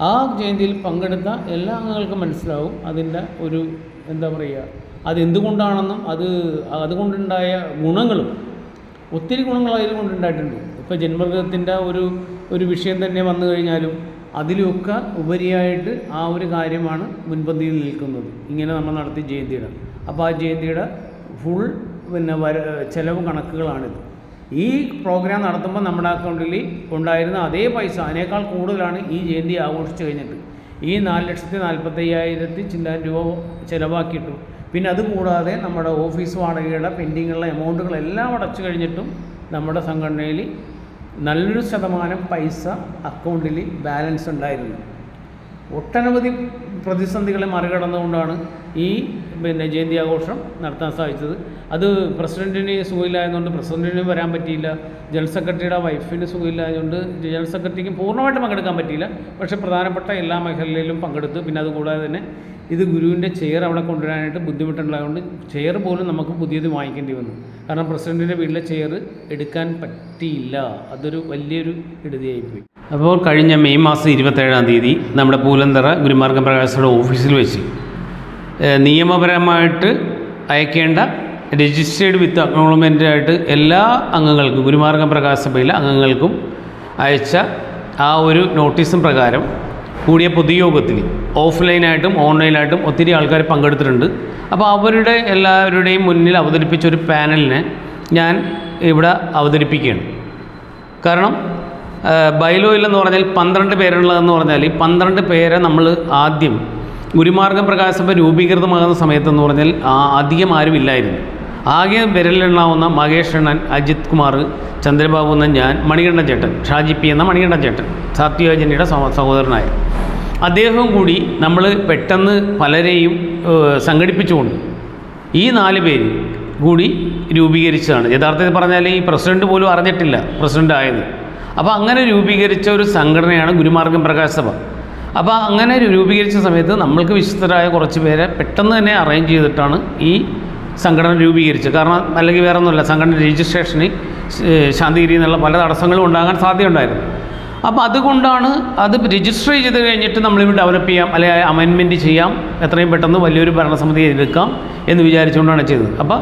ആ ജയന്തിയിൽ പങ്കെടുത്ത എല്ലാ അംഗങ്ങൾക്കും മനസ്സിലാവും അതിൻ്റെ ഒരു എന്താ പറയുക, അതെന്തുകൊണ്ടാണെന്നും അതുകൊണ്ടുണ്ടായ ഗുണങ്ങളും, ഒത്തിരി ഗുണങ്ങൾ അതിലുകൊണ്ടുണ്ടായിട്ടുണ്ട്. ഇപ്പോൾ ജന്മമൃഗത്തിൻ്റെ ഒരു വിഷയം തന്നെ വന്നു കഴിഞ്ഞാലും അതിലൊക്കെ ഉപരിയായിട്ട് ആ ഒരു കാര്യമാണ് മുൻപന്തിയിൽ നിൽക്കുന്നത്. ഇങ്ങനെ നമ്മൾ നടത്തിയ ജയന്തിയുടെ, അപ്പോൾ ആ ജയന്തിയുടെ ഫുൾ ചിലവ് കണക്കുകളാണിത്. ഈ പ്രോഗ്രാം നടത്തുമ്പോൾ നമ്മുടെ അക്കൗണ്ടിൽ ഉണ്ടായിരുന്ന അതേ പൈസ അതിനേക്കാൾ കൂടുതലാണ് ഈ ജയന്തി ആഘോഷിച്ച് കഴിഞ്ഞിട്ട് ഈ 4,45,000 ചില്ലാൻ രൂപ ചിലവാക്കിയിട്ടു. പിന്നെ അതുകൂടാതെ നമ്മുടെ ഓഫീസ് വാടകയുടെ പെൻഡിങ്ങുള്ള എമൗണ്ടുകളെല്ലാം അടച്ചു കഴിഞ്ഞിട്ടും നമ്മുടെ സംഘടനയിൽ നല്ലൊരു ശതമാനം പൈസ അക്കൗണ്ടിൽ ബാലൻസ് ഉണ്ടായിരുന്നു. ഒട്ടനവധി പ്രതിസന്ധികളെ മറികടന്നുകൊണ്ടാണ് ഈ ജയന്തി ആഘോഷം നടത്താൻ സാധിച്ചത്. അത് പ്രസിഡൻറ്റിന് സുഖമില്ലായതുകൊണ്ട് പ്രസിഡൻറ്റിന് വരാൻ പറ്റിയില്ല, ജനറൽ സെക്രട്ടറിയുടെ വൈഫിന് സുഖമില്ലായതുകൊണ്ട് ജനറൽ സെക്രട്ടറിക്ക് പൂർണ്ണമായിട്ട് പങ്കെടുക്കാൻ പറ്റിയില്ല. പക്ഷേ പ്രധാനപ്പെട്ട എല്ലാ മേഖലയിലും പങ്കെടുത്തു. പിന്നെ അതുകൂടാതെ തന്നെ ഇത് ഗുരുവിൻ്റെ ചെയർ അവിടെ കൊണ്ടുവരാനായിട്ട് ബുദ്ധിമുട്ടുണ്ടായതുകൊണ്ട് ചെയർ പോലും നമുക്ക് പുതിയത് വാങ്ങിക്കേണ്ടി വന്നു. കാരണം പ്രസിഡൻറ്റിൻ്റെ വീട്ടിലെ ചെയർ എടുക്കാൻ പറ്റിയില്ല. അതൊരു വലിയൊരു ഇടുതിയായിപ്പോയി. അപ്പോൾ കഴിഞ്ഞ മെയ് മാസം 27-ാം തീയതി നമ്മുടെ പൂലന്തറ ഗുരുമാർഗ്ഗം പ്രകാശയുടെ ഓഫീസിൽ വെച്ച് നിയമപരമായിട്ട് അയക്കേണ്ട രജിസ്റ്റേർഡ് വിത്ത് അക്നോളജ്മെൻ്റായിട്ട് എല്ലാ അംഗങ്ങൾക്കും, ഗുരുമാർഗ്ഗം പ്രകാശ സഭയിലെ അംഗങ്ങൾക്കും അയച്ച ആ ഒരു നോട്ടീസും പ്രകാരം കൂടിയ പൊതുയോഗത്തിൽ ഓഫ്ലൈനായിട്ടും ഓൺലൈനായിട്ടും ഒത്തിരി ആൾക്കാർ പങ്കെടുത്തിട്ടുണ്ട്. അപ്പോൾ അവരുടെ എല്ലാവരുടെയും മുന്നിൽ അവതരിപ്പിച്ചൊരു പാനലിനെ ഞാൻ ഇവിടെ അവതരിപ്പിക്കുകയാണ്. കാരണം ബൈലോയിലെന്ന് പറഞ്ഞാൽ 12 പേരുള്ളതെന്ന് പറഞ്ഞാൽ 12 പേരെ നമ്മൾ ആദ്യം ഗുരുമാർഗ്ഗം പ്രകാശ സഭ രൂപീകൃതമാകുന്ന സമയത്തെന്ന് പറഞ്ഞാൽ അധികം ആരുമില്ലായിരുന്നു. ആകെ വിരലിലെണ്ണാവുന്ന മഹേഷ് അണ്ണൻ, അജിത് കുമാർ, ചന്ദ്രബാബു എന്ന ഞാൻ, മണികണ്ഠൻ ചേട്ടൻ, ഷാജി പി എന്ന മണികണ്ഠൻ ചേട്ടൻ, സാത്വികജനിയുടെ സഹോദരനായ അദ്ദേഹവും കൂടി നമ്മൾ പെട്ടെന്ന് പലരെയും സംഘടിപ്പിച്ചുകൊണ്ട് ഈ 4 പേര് കൂടി രൂപീകരിച്ചതാണ്. യഥാർത്ഥത്തിൽ പറഞ്ഞാൽ ഈ പ്രസിഡന്റ് പോലും അറിഞ്ഞിട്ടില്ല പ്രസിഡന്റ് ആയത്. അപ്പോൾ അങ്ങനെ രൂപീകരിച്ച ഒരു സംഘടനയാണ് ഗുരുമാർഗ്ഗം പ്രകാശ സഭ. അപ്പോൾ അങ്ങനെ രൂപീകരിച്ച സമയത്ത് നമ്മൾക്ക് വിശ്വസ്തരായ കുറച്ച് പേരെ പെട്ടെന്ന് തന്നെ അറേഞ്ച് ചെയ്തിട്ടാണ് ഈ സംഘടന രൂപീകരിച്ചത്. കാരണം അല്ലെങ്കിൽ വേറെ ഒന്നുമില്ല, സംഘടന രജിസ്ട്രേഷന് ശാന്തിഗിരി എന്നുള്ള പല തടസ്സങ്ങളും ഉണ്ടാകാൻ സാധ്യതയുണ്ടായിരുന്നു. അപ്പോൾ അതുകൊണ്ടാണ് അത് രജിസ്റ്റർ ചെയ്ത് കഴിഞ്ഞിട്ട് നമ്മളിവിടെ ഡെവലപ്പ് ചെയ്യാം, അല്ലെങ്കിൽ അമെൻമെൻറ്റ് ചെയ്യാം, എത്രയും പെട്ടെന്ന് വലിയൊരു ഭരണസമിതി എടുക്കാം എന്ന് വിചാരിച്ചുകൊണ്ടാണ് ചെയ്തത്. അപ്പോൾ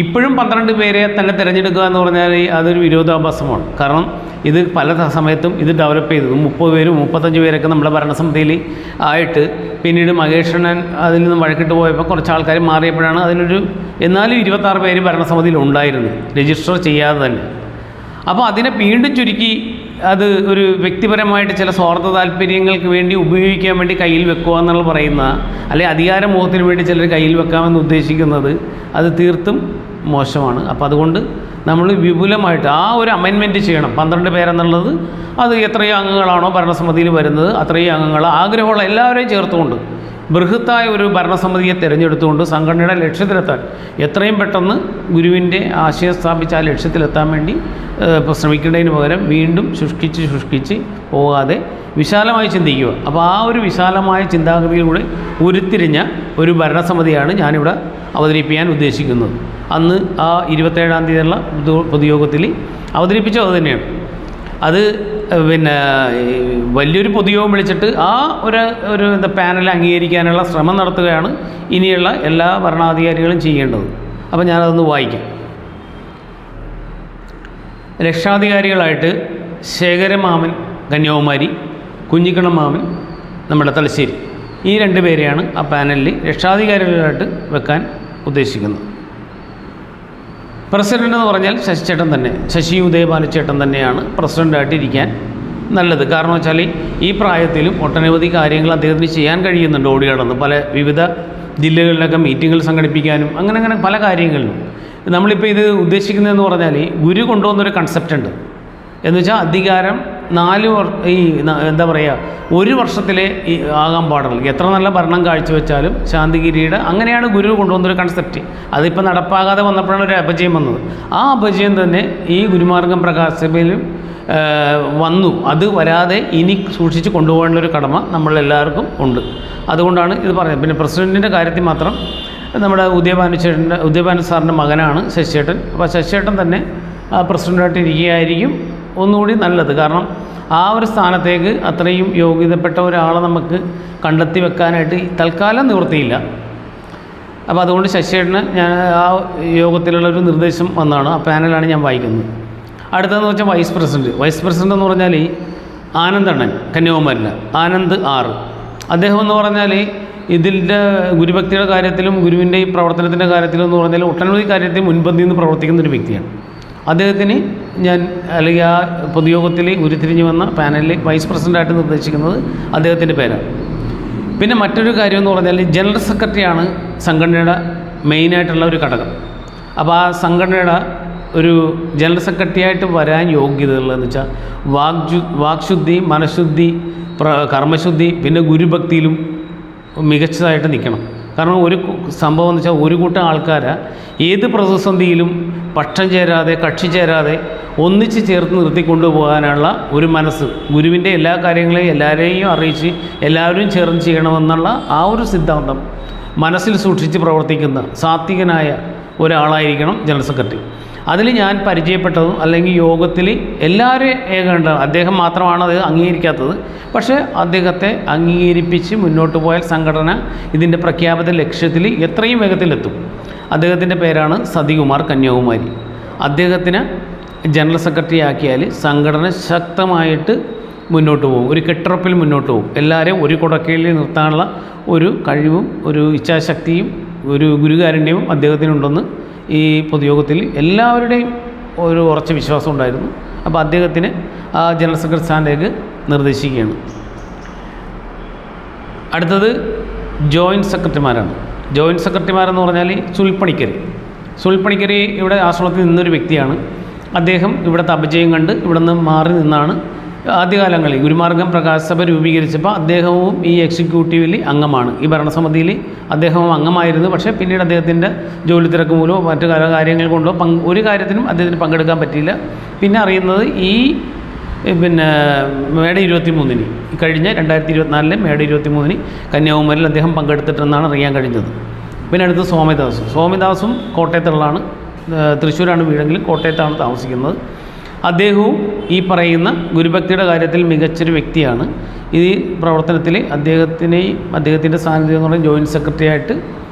ഇപ്പോഴും 12 പേരെ തന്നെ തിരഞ്ഞെടുക്കുക എന്ന് പറഞ്ഞാൽ അതൊരു വിരോധാഭാസമാണ്. കാരണം ഇത് പല സമയത്തും ഇത് ഡെവലപ്പ് ചെയ്തത് 30 പേരും 35 പേരൊക്കെ നമ്മുടെ ഭരണസമിതിയിൽ ആയിട്ട് പിന്നീട് മഹേഷണൻ അതിൽ നിന്ന് വഴക്കിട്ട് പോയപ്പോൾ കുറച്ച് ആൾക്കാർ മാറിയപ്പോഴാണ് എന്നാലും 26 പേര് ഭരണസമിതിയിൽ ഉണ്ടായിരുന്നു രജിസ്റ്റർ ചെയ്യാതെ തന്നെ. അപ്പോൾ അതിനെ വീണ്ടും ചുരുക്കി അത് ഒരു വ്യക്തിപരമായിട്ട് ചില സ്വാർത്ഥ താല്പര്യങ്ങൾക്ക് വേണ്ടി ഉപയോഗിക്കാൻ വേണ്ടി കയ്യിൽ വെക്കുക എന്നുള്ള പറയുന്ന, അല്ലെങ്കിൽ അധികാരമോഹത്തിന് വേണ്ടി ചിലർ കയ്യിൽ വെക്കാമെന്ന് ഉദ്ദേശിക്കുന്നത് അത് തീർത്തും മോശമാണ്. അപ്പോൾ അതുകൊണ്ട് നമ്മൾ വിപുലമായിട്ട് ആ ഒരു അമെൻമെൻറ്റ് ചെയ്യണം. 12 പേരെന്നുള്ളത് അത് എത്രയും അംഗങ്ങളാണോ ഭരണസമിതിയിൽ വരുന്നത് അത്രയും അംഗങ്ങൾ ആഗ്രഹമുള്ള എല്ലാവരെയും ചേർത്തുകൊണ്ട് ബൃഹത്തായ ഒരു ഭരണസമിതിയെ തിരഞ്ഞെടുത്തുകൊണ്ട് സംഘടനയുടെ ലക്ഷ്യത്തിലെത്താൻ എത്രയും പെട്ടെന്ന് ഗുരുവിൻ്റെ ആശയം സ്ഥാപിച്ച ആ ലക്ഷ്യത്തിലെത്താൻ വേണ്ടി ശ്രമിക്കേണ്ടതിന് പകരം വീണ്ടും ശുഷ്കിച്ച് പോകാതെ വിശാലമായി ചിന്തിക്കുക. അപ്പോൾ ആ ഒരു വിശാലമായ ചിന്താഗതിയിലൂടെ ഉരുത്തിരിഞ്ഞ ഒരു ഭരണസമിതിയാണ് ഞാനിവിടെ അവതരിപ്പിക്കാൻ ഉദ്ദേശിക്കുന്നത്. അന്ന് ആ 27-ാം തീയതിയുള്ള പൊതുയോഗത്തിൽ അവതരിപ്പിച്ചത് അത് തന്നെയാണ്. അത് പിന്നെ വലിയൊരു പൊതുയോഗം വിളിച്ചിട്ട് ആ ഒരു പാനൽ അംഗീകരിക്കാനുള്ള ശ്രമം നടത്തുകയാണ് ഇനിയുള്ള എല്ലാ ഭരണാധികാരികളും ചെയ്യേണ്ടത്. അപ്പോൾ ഞാനതൊന്ന് വായിക്കാം. രക്ഷാധികാരികളായിട്ട് ശേഖരമാമൻ കന്യാകുമാരി, കുഞ്ഞിക്കണ്ണൻ മാമൻ നമ്മുടെ തലശ്ശേരി, ഈ 2 പേരെയാണ് ആ പാനലിൽ രക്ഷാധികാരികളായിട്ട് വെക്കാൻ ഉദ്ദേശിക്കുന്നത്. പ്രസിഡൻ്റ് എന്ന് പറഞ്ഞാൽ ശശി ഉദയപാലച്ചേട്ടൻ തന്നെയാണ് പ്രസിഡൻ്റായിട്ട് ഇരിക്കാൻ നല്ലത്. കാരണം വെച്ചാൽ ഈ പ്രായത്തിലും ഒട്ടനവധി കാര്യങ്ങൾ അദ്ദേഹത്തിന് ചെയ്യാൻ കഴിയുന്നുണ്ട്. ഓടി കടന്ന് വിവിധ ജില്ലകളിലൊക്കെ മീറ്റിങ്ങുകൾ സംഘടിപ്പിക്കാനും അങ്ങനെ പല കാര്യങ്ങളിലും. നമ്മളിപ്പോൾ ഇത് ഉദ്ദേശിക്കുന്നതെന്ന് പറഞ്ഞാൽ ഗുരു കൊണ്ടുവന്നൊരു കൺസെപ്റ്റ് ഉണ്ട്. എന്ന് വെച്ചാൽ അധികാരം 1 വർഷത്തിലേ ആകാൻ പാടുള്ളൂ. എത്ര നല്ല ഭരണം കാഴ്ചവെച്ചാലും ശാന്തിഗിരിയുടെ അങ്ങനെയാണ് ഗുരു കൊണ്ടുവന്നൊരു കൺസെപ്റ്റ്. അതിപ്പോൾ നടപ്പാകാതെ വന്നപ്പോഴാണ് ഒരു അപജയം വന്നത്. ആ അപജയം തന്നെ ഈ ഗുരുമാർഗം പ്രകാശ സഭയിലും വന്നു. അത് വരാതെ ഇനി സൂക്ഷിച്ച് കൊണ്ടുപോകേണ്ട ഒരു കടമ നമ്മളെല്ലാവർക്കും ഉണ്ട്. അതുകൊണ്ടാണ് ഇത് പറയുന്നത്. പിന്നെ പ്രസിഡൻറ്റിൻ്റെ കാര്യത്തിൽ മാത്രം നമ്മുടെ ഉദയഭാനു സാറിൻ്റെ മകനാണ് ശശിയേട്ടൻ. അപ്പോൾ ശശിയേട്ടൻ തന്നെ പ്രസിഡൻ്റായിട്ട് ഇരിക്കുകയായിരിക്കും ഒന്നുകൂടി നല്ലത്. കാരണം ആ ഒരു സ്ഥാനത്തേക്ക് അത്രയും യോഗ്യതപ്പെട്ട ഒരാളെ നമുക്ക് കണ്ടെത്തി വെക്കാനായിട്ട് തൽക്കാലം നിവൃത്തിയില്ല. അപ്പോൾ അതുകൊണ്ട് ശശിയേട്ടന് ഞാൻ ആ യോഗത്തിലുള്ളൊരു നിർദ്ദേശം വന്നതാണ്. ആ പാനലാണ് ഞാൻ വായിക്കുന്നത്. അടുത്തതെന്ന് വെച്ചാൽ വൈസ് പ്രസിഡൻ്റ് എന്ന് പറഞ്ഞാൽ ആനന്ദണ്ണൻ കന്യാകുമാരിയിൽ, ആനന്ദ് ആർ. അദ്ദേഹം എന്ന് പറഞ്ഞാൽ ഇതിൻ്റെ ഗുരുഭക്തിയുടെ കാര്യത്തിലും ഗുരുവിൻ്റെ ഈ പ്രവർത്തനത്തിൻ്റെ കാര്യത്തിലും എന്ന് പറഞ്ഞാൽ ഒട്ടനവധി കാര്യത്തിൽ മുൻപന്തിയിൽ നിന്ന് പ്രവർത്തിക്കുന്ന ഒരു വ്യക്തിയാണ്. അദ്ദേഹത്തിന് ഞാൻ അല്ലെങ്കിൽ ആ പൊതുയോഗത്തിൽ ഉരുത്തിരിഞ്ഞ് വന്ന പാനലിൽ വൈസ് പ്രസിഡൻ്റായിട്ട് നിർദ്ദേശിക്കുന്നത് അദ്ദേഹത്തിൻ്റെ പേരാണ്. പിന്നെ മറ്റൊരു കാര്യം എന്ന് പറഞ്ഞാൽ ജനറൽ സെക്രട്ടറിയാണ് സംഘടനയുടെ മെയിനായിട്ടുള്ള ഒരു ഘടകം. അപ്പോൾ ആ സംഘടനയുടെ ഒരു ജനറൽ സെക്രട്ടറിയായിട്ട് വരാൻ യോഗ്യതയുള്ളതെന്ന് വെച്ചാൽ വാക്ശുദ്ധി, മനഃശുദ്ധി, കർമ്മശുദ്ധി, പിന്നെ ഗുരുഭക്തിയിലും മികച്ചതായിട്ട് നിൽക്കണം. കാരണം ഒരു സംഭവം എന്ന് വെച്ചാൽ ഒരു കൂട്ടം ആൾക്കാരെ ഏത് പ്രതിസന്ധിയിലും പക്ഷം ചേരാതെ കക്ഷി ചേരാതെ ഒന്നിച്ച് ചേർത്ത് നിർത്തിക്കൊണ്ടുപോകാനുള്ള ഒരു മനസ്സ്, ഗുരുവിൻ്റെ എല്ലാ കാര്യങ്ങളെയും എല്ലാവരെയും അറിയിച്ച് എല്ലാവരും ചേർന്ന് ചെയ്യണമെന്നുള്ള ആ ഒരു സിദ്ധാന്തം മനസ്സിൽ സൂക്ഷിച്ച് പ്രവർത്തിക്കുന്ന സാത്വികനായ ഒരാളായിരിക്കണം ജനറൽ സെക്രട്ടറി. അതിൽ ഞാൻ പരിചയപ്പെട്ടതും അല്ലെങ്കിൽ യോഗത്തിൽ എല്ലാവരെയും ഏകണ്ട അദ്ദേഹം മാത്രമാണ് അത് അംഗീകരിക്കാത്തത്. പക്ഷേ അദ്ദേഹത്തെ അംഗീകരിപ്പിച്ച് മുന്നോട്ട് പോയാൽ സംഘടന ഇതിൻ്റെ പ്രഖ്യാപിത ലക്ഷ്യത്തിൽ എത്രയും വേഗത്തിലെത്തും. അദ്ദേഹത്തിൻ്റെ പേരാണ് സതികുമാർ കന്യാകുമാരി. അദ്ദേഹത്തിന് ജനറൽ സെക്രട്ടറി ആക്കിയാൽ സംഘടന ശക്തമായിട്ട് മുന്നോട്ട് പോകും, ഒരു കെട്ടുറപ്പിൽ മുന്നോട്ട് പോകും. എല്ലാവരെയും ഒരു കുടക്കയിൽ നിർത്താനുള്ള ഒരു കഴിവും ഒരു ഇച്ഛാശക്തിയും ഒരു ഗുരുകാരുണ്യവും അദ്ദേഹത്തിനുണ്ടെന്ന് ഈ പൊതുയോഗത്തിൽ എല്ലാവരുടെയും ഒരു ഉറച്ച വിശ്വാസം ഉണ്ടായിരുന്നു. അപ്പോൾ അദ്ദേഹത്തിന് ആ ജനറൽ സെക്രട്ടറി സ്ഥാനത്തേക്ക് നിർദ്ദേശിക്കുകയാണ്. അടുത്തത് ജോയിൻറ്റ് സെക്രട്ടറിമാരാണ്. ജോയിൻറ്റ് സെക്രട്ടറിമാരെന്ന് പറഞ്ഞാൽ സുൽപ്പണിക്കരി ഇവിടെ ആശ്രമത്തിൽ നിന്നൊരു വ്യക്തിയാണ്. അദ്ദേഹം ഇവിടുത്തെ അപജയം കണ്ട് ഇവിടെ നിന്ന് മാറി നിന്നാണ് ആദ്യകാലങ്ങളിൽ ഗുരുമാർഗം പ്രകാശ സഭ രൂപീകരിച്ചപ്പോൾ അദ്ദേഹവും ഈ എക്സിക്യൂട്ടീവിൽ അംഗമാണ്. ഈ ഭരണസമിതിയിൽ അദ്ദേഹവും അംഗമായിരുന്നു. പക്ഷേ പിന്നീട് അദ്ദേഹത്തിൻ്റെ ജോലി തിരക്ക് മൂലമോ മറ്റു കാര്യങ്ങൾ കൊണ്ടോ ഒരു കാര്യത്തിനും അദ്ദേഹത്തിന് പങ്കെടുക്കാൻ പറ്റിയില്ല. പിന്നെ അറിയുന്നത് ഈ മേട 23 കഴിഞ്ഞ 2024 മേട 23 കന്യാകുമാരിയിൽ അദ്ദേഹം പങ്കെടുത്തിട്ടെന്നാണ് അറിയാൻ കഴിഞ്ഞത്. പിന്നെ അടുത്ത് സോമദാസും കോട്ടയത്തുള്ളതാണ്. തൃശ്ശൂരാണ് വീടെങ്കിലും കോട്ടയത്താണ് താമസിക്കുന്നത്. അദ്ദേഹവും ഈ പറയുന്ന ഗുരുഭക്തിയുടെ കാര്യത്തിൽ മികച്ചൊരു വ്യക്തിയാണ്. ഈ പ്രവർത്തനത്തിൽ അദ്ദേഹത്തിൻ്റെ സാന്നിധ്യം എന്ന് പറഞ്ഞാൽ ജോയിൻറ്റ് സെക്രട്ടറി ആയിട്ട്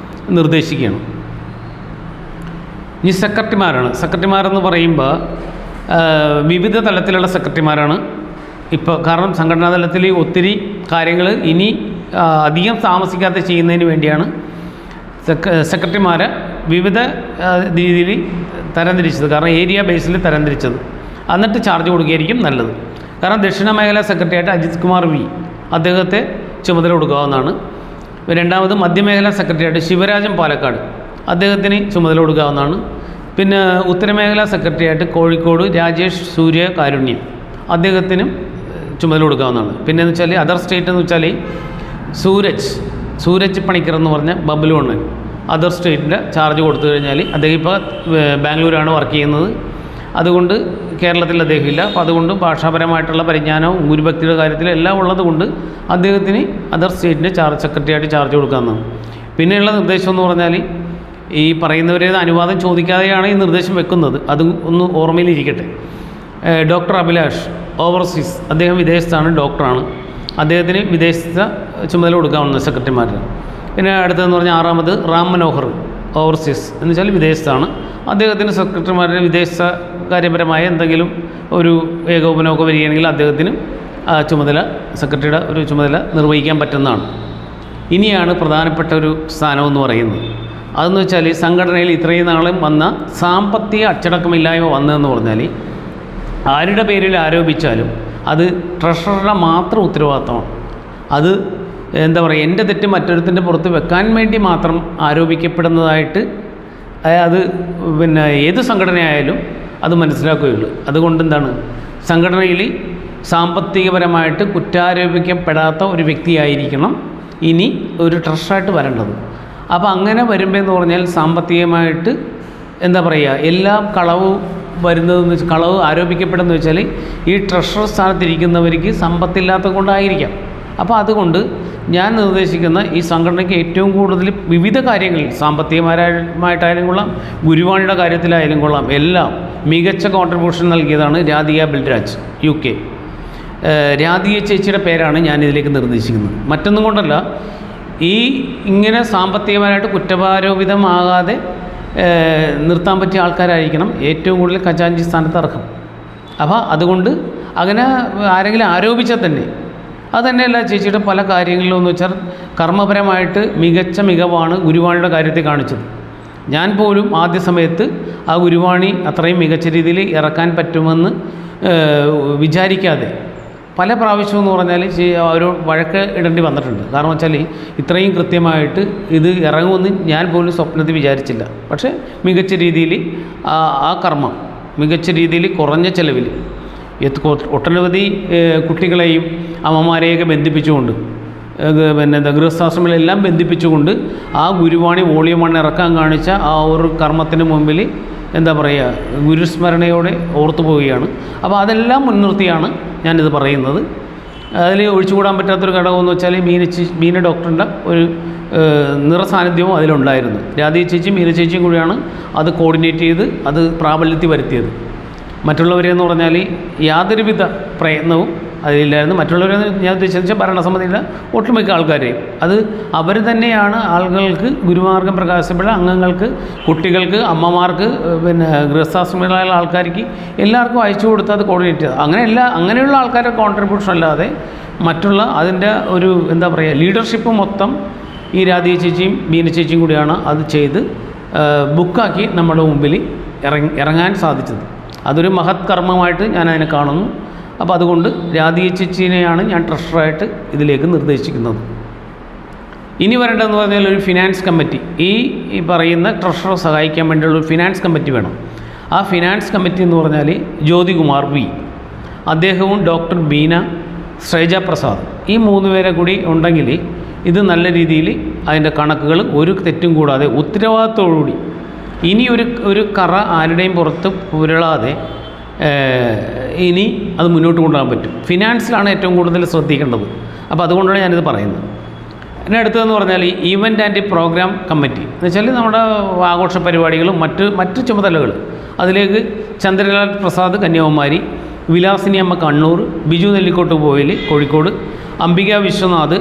നിർദ്ദേശിക്കുകയാണ്. ഇനി സെക്രട്ടറിമാരെന്ന് പറയുമ്പോൾ വിവിധ തലത്തിലുള്ള സെക്രട്ടറിമാരാണ് ഇപ്പോൾ. കാരണം സംഘടനാ തലത്തിൽ ഒത്തിരി കാര്യങ്ങൾ ഇനി അധികം താമസിക്കാതെ ചെയ്യുന്നതിന് വേണ്ടിയാണ് സെക്രട്ടറിമാരെ വിവിധ രീതിയിൽ തരംതിരിച്ചത്. കാരണം ഏരിയ ബേസിൽ തരംതിരിച്ചത്. എന്നിട്ട് ചാർജ് കൊടുക്കുകയായിരിക്കും നല്ലത്. കാരണം ദക്ഷിണ മേഖലാ സെക്രട്ടറിയായിട്ട് അജിത് കുമാർ വി അദ്ദേഹത്തെ ചുമതല കൊടുക്കാവുന്നതാണ്. രണ്ടാമത് മധ്യമേഖലാ സെക്രട്ടറിയായിട്ട് ശിവരാജൻ പാലക്കാട് അദ്ദേഹത്തിന് ചുമതല കൊടുക്കാവുന്നതാണ്. പിന്നെ ഉത്തരമേഖലാ സെക്രട്ടറിയായിട്ട് കോഴിക്കോട് രാജേഷ് സൂര്യ കാരുണ്യം അദ്ദേഹത്തിനും ചുമതല കൊടുക്കാവുന്നതാണ്. പിന്നെ എന്ന് വെച്ചാൽ അതർ സ്റ്റേറ്റ് എന്ന് വെച്ചാൽ സൂരജ് പണിക്കർ എന്ന് പറഞ്ഞ ബബുലോണ് അതർ സ്റ്റേറ്റിൻ്റെ ചാർജ് കൊടുത്തു കഴിഞ്ഞാൽ അദ്ദേഹം ഇപ്പോൾ ബാംഗ്ലൂരാണ് വർക്ക് ചെയ്യുന്നത്. അതുകൊണ്ട് കേരളത്തിൽ അദ്ദേഹം ഇല്ല. അപ്പോൾ അതുകൊണ്ട് ഭാഷാപരമായിട്ടുള്ള പരിജ്ഞാനവും ഗുരുഭക്തിയുടെ കാര്യത്തിൽ എല്ലാം ഉള്ളത് കൊണ്ട് അദ്ദേഹത്തിന് അതർ സ്റ്റേറ്റിൻ്റെ സെക്രട്ടറിയായിട്ട് ചാർജ് കൊടുക്കാവുന്നതാണ്. പിന്നെയുള്ള നിർദ്ദേശം എന്ന് പറഞ്ഞാൽ ഈ പറയുന്നവരേത് അനുവാദം ചോദിക്കാതെയാണ് ഈ നിർദ്ദേശം വെക്കുന്നത്. അത് ഒന്ന് ഓർമ്മയിലിരിക്കട്ടെ. ഡോക്ടർ അഭിലാഷ് ഓവർസീസ് അദ്ദേഹം വിദേശത്താണ്, ഡോക്ടറാണ്. അദ്ദേഹത്തിന് വിദേശത്തെ ചുമതല കൊടുക്കാവുന്ന സെക്രട്ടറിമാരിൽ. പിന്നെ അടുത്തതെന്ന് പറഞ്ഞാൽ ആറാമത് റാം മനോഹർ ഓവർസീസ് എന്ന് വെച്ചാൽ വിദേശത്താണ്. അദ്ദേഹത്തിന് സെക്രട്ടറിമാരുടെ വിദേശ കാര്യപരമായ എന്തെങ്കിലും ഒരു ഏകോപനമൊക്കെ വരികയാണെങ്കിൽ അദ്ദേഹത്തിന് സെക്രട്ടറിയുടെ ഒരു ചുമതല നിർവഹിക്കാൻ പറ്റുന്നതാണ്. ഇനിയാണ് പ്രധാനപ്പെട്ട ഒരു സ്ഥാനമെന്ന് പറയുന്നത്. അതെന്ന് വെച്ചാൽ സംഘടനയിൽ ഇത്രയും നാളും വന്ന സാമ്പത്തിക അച്ചടക്കമില്ലായ്മ വന്നതെന്ന് പറഞ്ഞാൽ ആരുടെ പേരിൽ ആരോപിച്ചാലും അത് ട്രഷററുടെ മാത്രം ഉത്തരവാദിത്തമാണ്. അത് എന്താ പറയുക, എൻ്റെ തെറ്റ് മറ്റൊരുത്തിൻ്റെ പുറത്ത് വെക്കാൻ വേണ്ടി മാത്രം ആരോപിക്കപ്പെടുന്നതായിട്ട് അത് പിന്നെ ഏത് സംഘടനയായാലും അത് മനസ്സിലാക്കുകയുള്ളൂ. അതുകൊണ്ട് എന്താണ്, സംഘടനയിൽ സാമ്പത്തികപരമായിട്ട് കുറ്റാരോപിക്കപ്പെടാത്ത ഒരു വ്യക്തിയായിരിക്കണം ഇനി ഒരു ട്രഷറായിട്ട് വരേണ്ടത്. അപ്പോൾ അങ്ങനെ വരുമ്പോൾ എന്ന് പറഞ്ഞാൽ സാമ്പത്തികമായിട്ട് എന്താ പറയുക, എല്ലാം കളവ് വരുന്നതെന്ന് വെച്ചാൽ കളവ് ആരോപിക്കപ്പെടുന്നത് വെച്ചാൽ ഈ ട്രഷറർ സ്ഥാനത്തിരിക്കുന്നവർക്ക് സമ്പത്തില്ലാത്തത് കൊണ്ടായിരിക്കാം. അപ്പോൾ അതുകൊണ്ട് ഞാൻ നിർദ്ദേശിക്കുന്ന ഈ സംഘടനയ്ക്ക് ഏറ്റവും കൂടുതൽ വിവിധ കാര്യങ്ങളിൽ സാമ്പത്തികമായിട്ടായാലും കൊള്ളാം, ഗുരുവാണിയുടെ കാര്യത്തിലായാലും കൊള്ളാം, എല്ലാം മികച്ച കോൺട്രിബ്യൂഷൻ നൽകിയതാണ് രാധിക ബിൽരാജ് UK. രാധിക ചേച്ചിയുടെ പേരാണ് ഞാനിതിലേക്ക് നിർദ്ദേശിക്കുന്നത്. മറ്റൊന്നും കൊണ്ടല്ല, ഈ ഇങ്ങനെ സാമ്പത്തികമായിട്ട് കുറ്റവാരോപിതമാകാതെ നിർത്താൻ പറ്റിയ ആൾക്കാരായിരിക്കണം ഏറ്റവും കൂടുതൽ ഖജാൻജി സ്ഥാനത്ത് അർഹം. അപ്പോൾ അതുകൊണ്ട് അങ്ങനെ ആരെങ്കിലും ആരോപിച്ചാൽ തന്നെ അതുതന്നെയല്ല, ചേച്ചിയുടെ പല കാര്യങ്ങളിലും എന്ന് വെച്ചാൽ കർമ്മപരമായിട്ട് മികച്ച മികവാണ് ഗുരുവാണിയുടെ കാര്യത്തിൽ കാണിച്ചത്. ഞാൻ പോലും ആദ്യ സമയത്ത് ആ ഗുരുവാണി അത്രയും മികച്ച രീതിയിൽ ഇറക്കാൻ പറ്റുമെന്ന് വിചാരിക്കാതെ പല പ്രാവശ്യം എന്ന് പറഞ്ഞാൽ ഒരു വഴക്ക് ഇടേണ്ടി വന്നിട്ടുണ്ട്. കാരണം വെച്ചാൽ ഇത്രയും കൃത്യമായിട്ട് ഇത് ഇറങ്ങുമെന്ന് ഞാൻ പോലും സ്വപ്നത്തിൽ വിചാരിച്ചില്ല. പക്ഷേ മികച്ച രീതിയിൽ ആ കർമ്മം മികച്ച രീതിയിൽ കുറഞ്ഞ ചിലവിൽ ഒട്ടനവധി കുട്ടികളെയും അമ്മമാരെയൊക്കെ ബന്ധിപ്പിച്ചുകൊണ്ട് പിന്നെ ഗൃഹസ്ഥാശ്രമങ്ങളെല്ലാം ബന്ധിപ്പിച്ചുകൊണ്ട് ആ ഗുരുവാണി വോളിയം 1 ഇറക്കാൻ കാണിച്ച ആ ഒരു കർമ്മത്തിന് മുമ്പിൽ എന്താ പറയുക, ഗുരുസ്മരണയോടെ ഓർത്തു പോവുകയാണ്. അപ്പോൾ അതെല്ലാം മുൻനിർത്തിയാണ് ഞാനിത് പറയുന്നത്. അതിൽ ഒഴിച്ചുകൂടാൻ പറ്റാത്തൊരു ഘടകമെന്ന് വെച്ചാൽ മീന ഡോക്ടറിൻ്റെ ഒരു നിറസാന്നിധ്യവും അതിലുണ്ടായിരുന്നു. രാധി ചേച്ചിയും മീന ചേച്ചിയും കൂടിയാണ് അത് കോർഡിനേറ്റ് ചെയ്ത് അത് പ്രാബല്യത്തിൽ വരുത്തിയത്. മറ്റുള്ളവരെന്ന് പറഞ്ഞാൽ യാതൊരുവിധ പ്രയത്നവും അതിലില്ലായിരുന്നു. മറ്റുള്ളവരെന്ന് ഞാൻ ഉദ്ദേശിച്ചാൽ ഭരണസമിതിയിലെ ഒട്ടുമിക്ക ആൾക്കാരെയും അത് അവർ തന്നെയാണ് ആളുകൾക്ക് ഗുരുമാർഗം പ്രകാശപ്പെട്ട അംഗങ്ങൾക്ക്, കുട്ടികൾക്ക്, അമ്മമാർക്ക്, പിന്നെ ഗൃഹസ്ഥാശ്രമികളായ ആൾക്കാർക്ക് എല്ലാവർക്കും അയച്ചു കൊടുത്ത് അത് കോർഡിനേറ്റ് ചെയ്ത് അങ്ങനെയുള്ള ആൾക്കാരുടെ കോൺട്രിബ്യൂഷൻ അല്ലാതെ മറ്റുള്ള അതിൻ്റെ ഒരു എന്താ പറയുക ലീഡർഷിപ്പ് മൊത്തം ഈ രാധിക ചേച്ചിയും മീന ചേച്ചിയും കൂടിയാണ് അത് ചെയ്ത് ബുക്കാക്കി നമ്മുടെ മുമ്പിൽ ഇറങ്ങാൻ സാധിച്ചത്. അതൊരു മഹത് കർമ്മമായിട്ട് ഞാൻ അതിനെ കാണുന്നു. അപ്പോൾ അതുകൊണ്ട് രാധിക ചേച്ചിനെയാണ് ഞാൻ ട്രഷറായിട്ട് ഇതിലേക്ക് നിർദ്ദേശിക്കുന്നത്. ഇനി വരേണ്ടതെന്ന് പറഞ്ഞാൽ ഒരു ഫിനാൻസ് കമ്മിറ്റി, ഈ പറയുന്ന ട്രഷറെ സഹായിക്കാൻ വേണ്ടിയുള്ള ഒരു ഫിനാൻസ് കമ്മിറ്റി വേണം. ആ ഫിനാൻസ് കമ്മിറ്റി എന്ന് പറഞ്ഞാൽ ജ്യോതികുമാർ വി, അദ്ദേഹവും ഡോക്ടർ ബീന, ശ്രേജ പ്രസാദ്, ഈ 3 പേരെ കൂടി ഉണ്ടെങ്കിൽ ഇത് നല്ല രീതിയിൽ അതിൻ്റെ കണക്കുകൾ ഒരു തെറ്റും കൂടാതെ ഉത്തരവാദിത്തോടുകൂടി ഇനി ഒരു കറ ആരുടെയും പുറത്ത് പുരളാതെ ഇനി അത് മുന്നോട്ട് കൊണ്ടുപോകാൻ പറ്റും. ഫിനാൻസിലാണ് ഏറ്റവും കൂടുതൽ ശ്രദ്ധിക്കേണ്ടത്. അപ്പോൾ അതുകൊണ്ടാണ് ഞാനിത് പറയുന്നത്. പിന്നെ അടുത്തതെന്ന് പറഞ്ഞാൽ ഈ ഈവൻ്റ് ആൻഡ് പ്രോഗ്രാം കമ്മിറ്റി എന്ന് വെച്ചാൽ നമ്മുടെ ആഘോഷ പരിപാടികളും മറ്റ് ചുമതലകൾ അതിലേക്ക് ചന്ദ്രലാൽ പ്രസാദ് കന്യാകുമാരി, വിലാസിനി അമ്മ കണ്ണൂർ, ബിജു നെല്ലിക്കോട്ട് പോയിൽ കോഴിക്കോട്, അംബിക വിശ്വനാഥ്,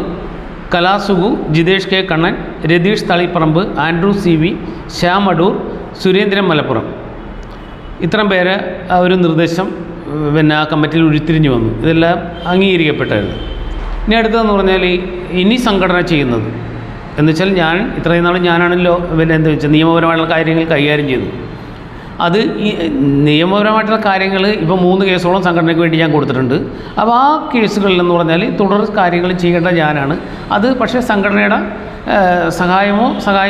കലാസുഗു, Jitesh K Kannan, Ratheesh Taliparamba, Andrew CV, Shyam Adoor, Surendran Malappuram. ഇത്രയും പേരെ ആ ഒരു നിർദ്ദേശം ആ കമ്മിറ്റിയിൽ ഉരുത്തിരിഞ്ഞു വന്നു. ഇതെല്ലാം അംഗീകരിക്കപ്പെട്ടായിരുന്നു. ഇനി അടുത്തതെന്ന് പറഞ്ഞാൽ ഇനി സംഘടന ചെയ്യുന്നത് എന്ന് വെച്ചാൽ ഇത്രയും നാൾ ഞാനാണല്ലോ എന്താ വെച്ചാൽ നിയമപരമായിട്ടുള്ള കാര്യങ്ങൾ കൈകാര്യം ചെയ്തു. അത് ഈ നിയമപരമായിട്ടുള്ള കാര്യങ്ങൾ ഇപ്പോൾ 3 കേസോളം സംഘടനയ്ക്ക് വേണ്ടി ഞാൻ കൊടുത്തിട്ടുണ്ട്. അപ്പോൾ ആ കേസുകളിലെന്ന് പറഞ്ഞാൽ തുടർ കാര്യങ്ങൾ ചെയ്യേണ്ട ഞാനാണ്. അത് പക്ഷേ സംഘടനയുടെ സഹായം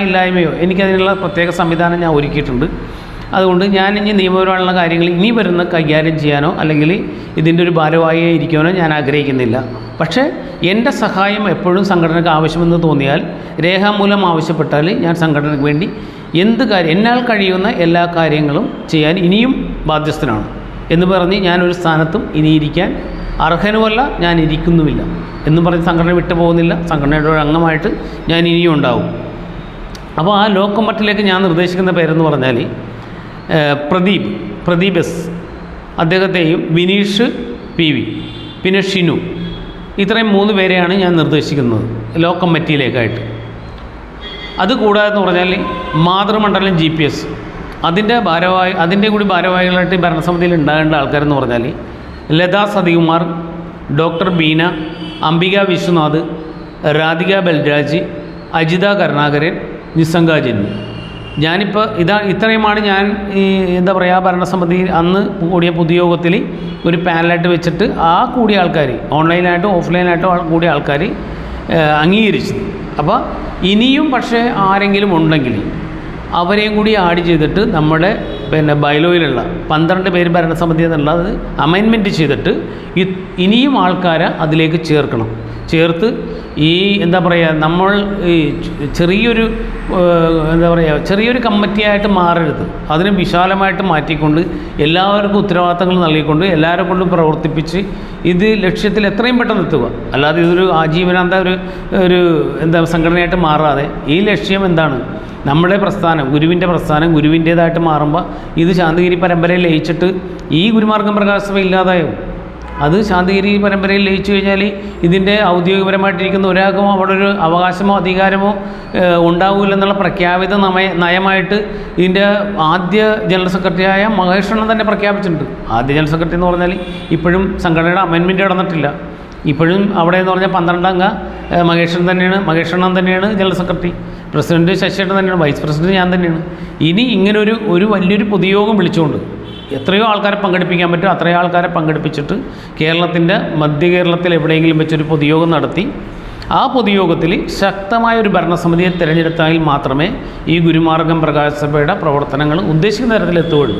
ഇല്ലായ്മയോ എനിക്കതിനുള്ള പ്രത്യേക സംവിധാനം ഞാൻ ഒരുക്കിയിട്ടുണ്ട്. അതുകൊണ്ട് ഞാൻ ഇനി നിയമപരമായുള്ള കാര്യങ്ങൾ ഇനി വരുന്ന കൈകാര്യം ചെയ്യാനോ അല്ലെങ്കിൽ ഇതിൻ്റെ ഒരു ഭാരവാഹിയായി ഇരിക്കാനോ ഞാൻ ആഗ്രഹിക്കുന്നില്ല. പക്ഷേ എൻ്റെ സഹായം എപ്പോഴും സംഘടനയ്ക്ക് ആവശ്യമെന്ന് തോന്നിയാൽ രേഖാമൂലം ആവശ്യപ്പെട്ടാൽ ഞാൻ സംഘടനയ്ക്ക് വേണ്ടി എന്നാൽ കഴിയുന്ന എല്ലാ കാര്യങ്ങളും ചെയ്യാൻ ഇനിയും ബാധ്യസ്ഥനാണ് എന്ന് പറഞ്ഞ് ഞാനൊരു സ്ഥാനത്തും ഇനി ഇരിക്കാൻ അർഹനുമല്ല, ഞാൻ ഇരിക്കുന്നുമില്ല എന്നും പറഞ്ഞ് സംഘടന വിട്ടു പോകുന്നില്ല. സംഘടനയുടെ ഒരു അംഗമായിട്ട് ഞാൻ ഇനിയും ഉണ്ടാവും. അപ്പോൾ ആ ലോ കമ്മിറ്റിയിലേക്ക് ഞാൻ നിർദ്ദേശിക്കുന്ന പേരെന്ന് പറഞ്ഞാൽ പ്രദീപ് എസ്, അദ്ദേഹത്തെയും വിനീഷ് PV, പിന്നെ ഷിനു, ഇത്രയും 3 പേരെയാണ് ഞാൻ നിർദ്ദേശിക്കുന്നത് ലോ കമ്മിറ്റിയിലേക്കായിട്ട്. അതുകൂടാതെ എന്ന് പറഞ്ഞാൽ മാതൃമണ്ഡലം GPS അതിൻ്റെ കൂടി ഭാരവാഹികളായിട്ട് ഭരണസമിതിയിൽ ഉണ്ടാകേണ്ട ആൾക്കാരെന്ന് പറഞ്ഞാൽ ലതാ സതികുമാർ, ഡോക്ടർ ബീന, അംബിക വിശ്വനാഥ്, രാധിക ബൽരാജ്, അജിത കരുണാകരൻ, നിസംഗ ജന്മി. ഞാനിപ്പോൾ ഇത്രയുമാണ് ഞാൻ എന്താ പറയുക ഭരണസമിതി അന്ന് കൂടിയ പൊതുയോഗത്തിൽ ഒരു പാനലായിട്ട് വെച്ചിട്ട് ആ കൂടിയ ആൾക്കാർ ഓൺലൈനായിട്ടോ ഓഫ്ലൈനായിട്ടോ കൂടിയ ആൾക്കാർ അംഗീകരിച്ചത്. അപ്പോൾ ഇനിയും പക്ഷേ ആരെങ്കിലും ഉണ്ടെങ്കിൽ അവരെയും കൂടി ആഡ് ചെയ്തിട്ട് നമ്മുടെ ബൈലോയിലുള്ള 12 പേര് ഭരണസമിതി എന്നുള്ളത് അമൈൻമെൻറ്റ് ചെയ്തിട്ട് ഇനിയും ആൾക്കാരെ അതിലേക്ക് ചേർത്ത് ഈ എന്താ പറയുക നമ്മൾ ഈ ചെറിയൊരു കമ്മിറ്റിയായിട്ട് മാറരുത്. അതിനെ വിശാലമായിട്ട് മാറ്റിക്കൊണ്ട് എല്ലാവർക്കും ഉത്തരവാദിത്തങ്ങൾ നൽകിക്കൊണ്ട് എല്ലാവരെ കൊണ്ടും പ്രവർത്തിപ്പിച്ച് ഇത് ലക്ഷ്യത്തിൽ എത്രയും പെട്ടെന്ന് എത്തുക. അല്ലാതെ ഇതൊരു ആജീവനാന്ത ഒരു സംഘടനയായിട്ട് മാറാതെ ഈ ലക്ഷ്യം എന്താണ്, നമ്മുടെ പ്രസ്ഥാനം ഗുരുവിൻ്റേതായിട്ട് മാറുമ്പോൾ ഇത് ശാന്തിഗിരി പരമ്പരയിൽ ലയിച്ചിട്ട് ഈ ഗുരുമാർഗം പ്രകാശസഭ ഇല്ലാതായോ? അത് ശാന്തിഗിരി പരമ്പരയിൽ ലയിച്ചു കഴിഞ്ഞാൽ ഇതിൻ്റെ ഔദ്യോഗികപരമായിട്ടിരിക്കുന്ന ഒരാൾക്കും അവിടെ ഒരു അവകാശമോ അധികാരമോ ഉണ്ടാവില്ലെന്നുള്ള പ്രഖ്യാപിത നയമായിട്ട് ഇതിൻ്റെ ആദ്യ ജനറൽ സെക്രട്ടറിയായ മഹേഷണ്ണൻ തന്നെ പ്രഖ്യാപിച്ചിട്ടുണ്ട്. ആദ്യ ജനറൽ സെക്രട്ടറി എന്ന് പറഞ്ഞാൽ ഇപ്പോഴും സംഘടനയുടെ അമെൻമെൻറ്റ് നടന്നിട്ടില്ല. ഇപ്പോഴും അവിടെ എന്ന് പറഞ്ഞാൽ 12 അംഗ മഹേഷണ്ണൻ തന്നെയാണ് ജനറൽ സെക്രട്ടറി. പ്രസിഡൻറ്റ് ശശിയേട്ടൻ തന്നെയാണ്, വൈസ് പ്രസിഡൻറ്റ് ഞാൻ തന്നെയാണ്. ഇനി ഇങ്ങനെ ഒരു വലിയൊരു പൊതുയോഗം വിളിച്ചുകൊണ്ട് എത്രയോ ആൾക്കാരെ പങ്കെടുപ്പിക്കാൻ പറ്റും അത്രയോ ആൾക്കാരെ പങ്കെടുപ്പിച്ചിട്ട് കേരളത്തിൻ്റെ മധ്യ കേരളത്തിൽ എവിടെയെങ്കിലും വെച്ചൊരു പൊതുയോഗം നടത്തി ആ പൊതുയോഗത്തിൽ ശക്തമായൊരു ഭരണസമിതിയെ തിരഞ്ഞെടുത്താൽ മാത്രമേ ഈ ഗുരുമാർഗം പ്രകാശസഭയുടെ പ്രവർത്തനങ്ങൾ ഉദ്ദേശിക്കുന്ന തരത്തിലെത്തുകയുള്ളൂ.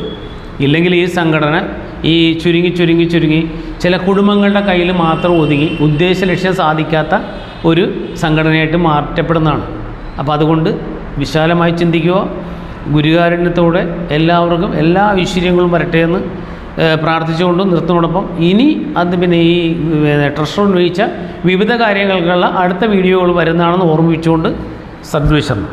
ഇല്ലെങ്കിൽ ഈ സംഘടന ഈ ചുരുങ്ങി ചില കുടുംബങ്ങളുടെ കയ്യിൽ മാത്രം ഒതുങ്ങി ഉദ്ദേശ ലക്ഷ്യം സാധിക്കാത്ത ഒരു സംഘടനയായിട്ട് മാറ്റപ്പെടുന്നതാണ്. അപ്പോൾ അതുകൊണ്ട് വിശാലമായി ചിന്തിക്കുക, ഗുരുകാരുണ്യത്തോടെ എല്ലാവർക്കും എല്ലാ ഐശ്വര്യങ്ങളും വരട്ടെ എന്ന് പ്രാർത്ഥിച്ചുകൊണ്ടും നിർത്തുന്നതോടൊപ്പം ഇനി ഈ ട്രഷർ ഉന്നയിച്ച വിവിധ കാര്യങ്ങൾക്കുള്ള അടുത്ത വീഡിയോകൾ വരുന്നതാണെന്ന് ഓർമ്മിപ്പിച്ചുകൊണ്ട് സദ്വിഷണം.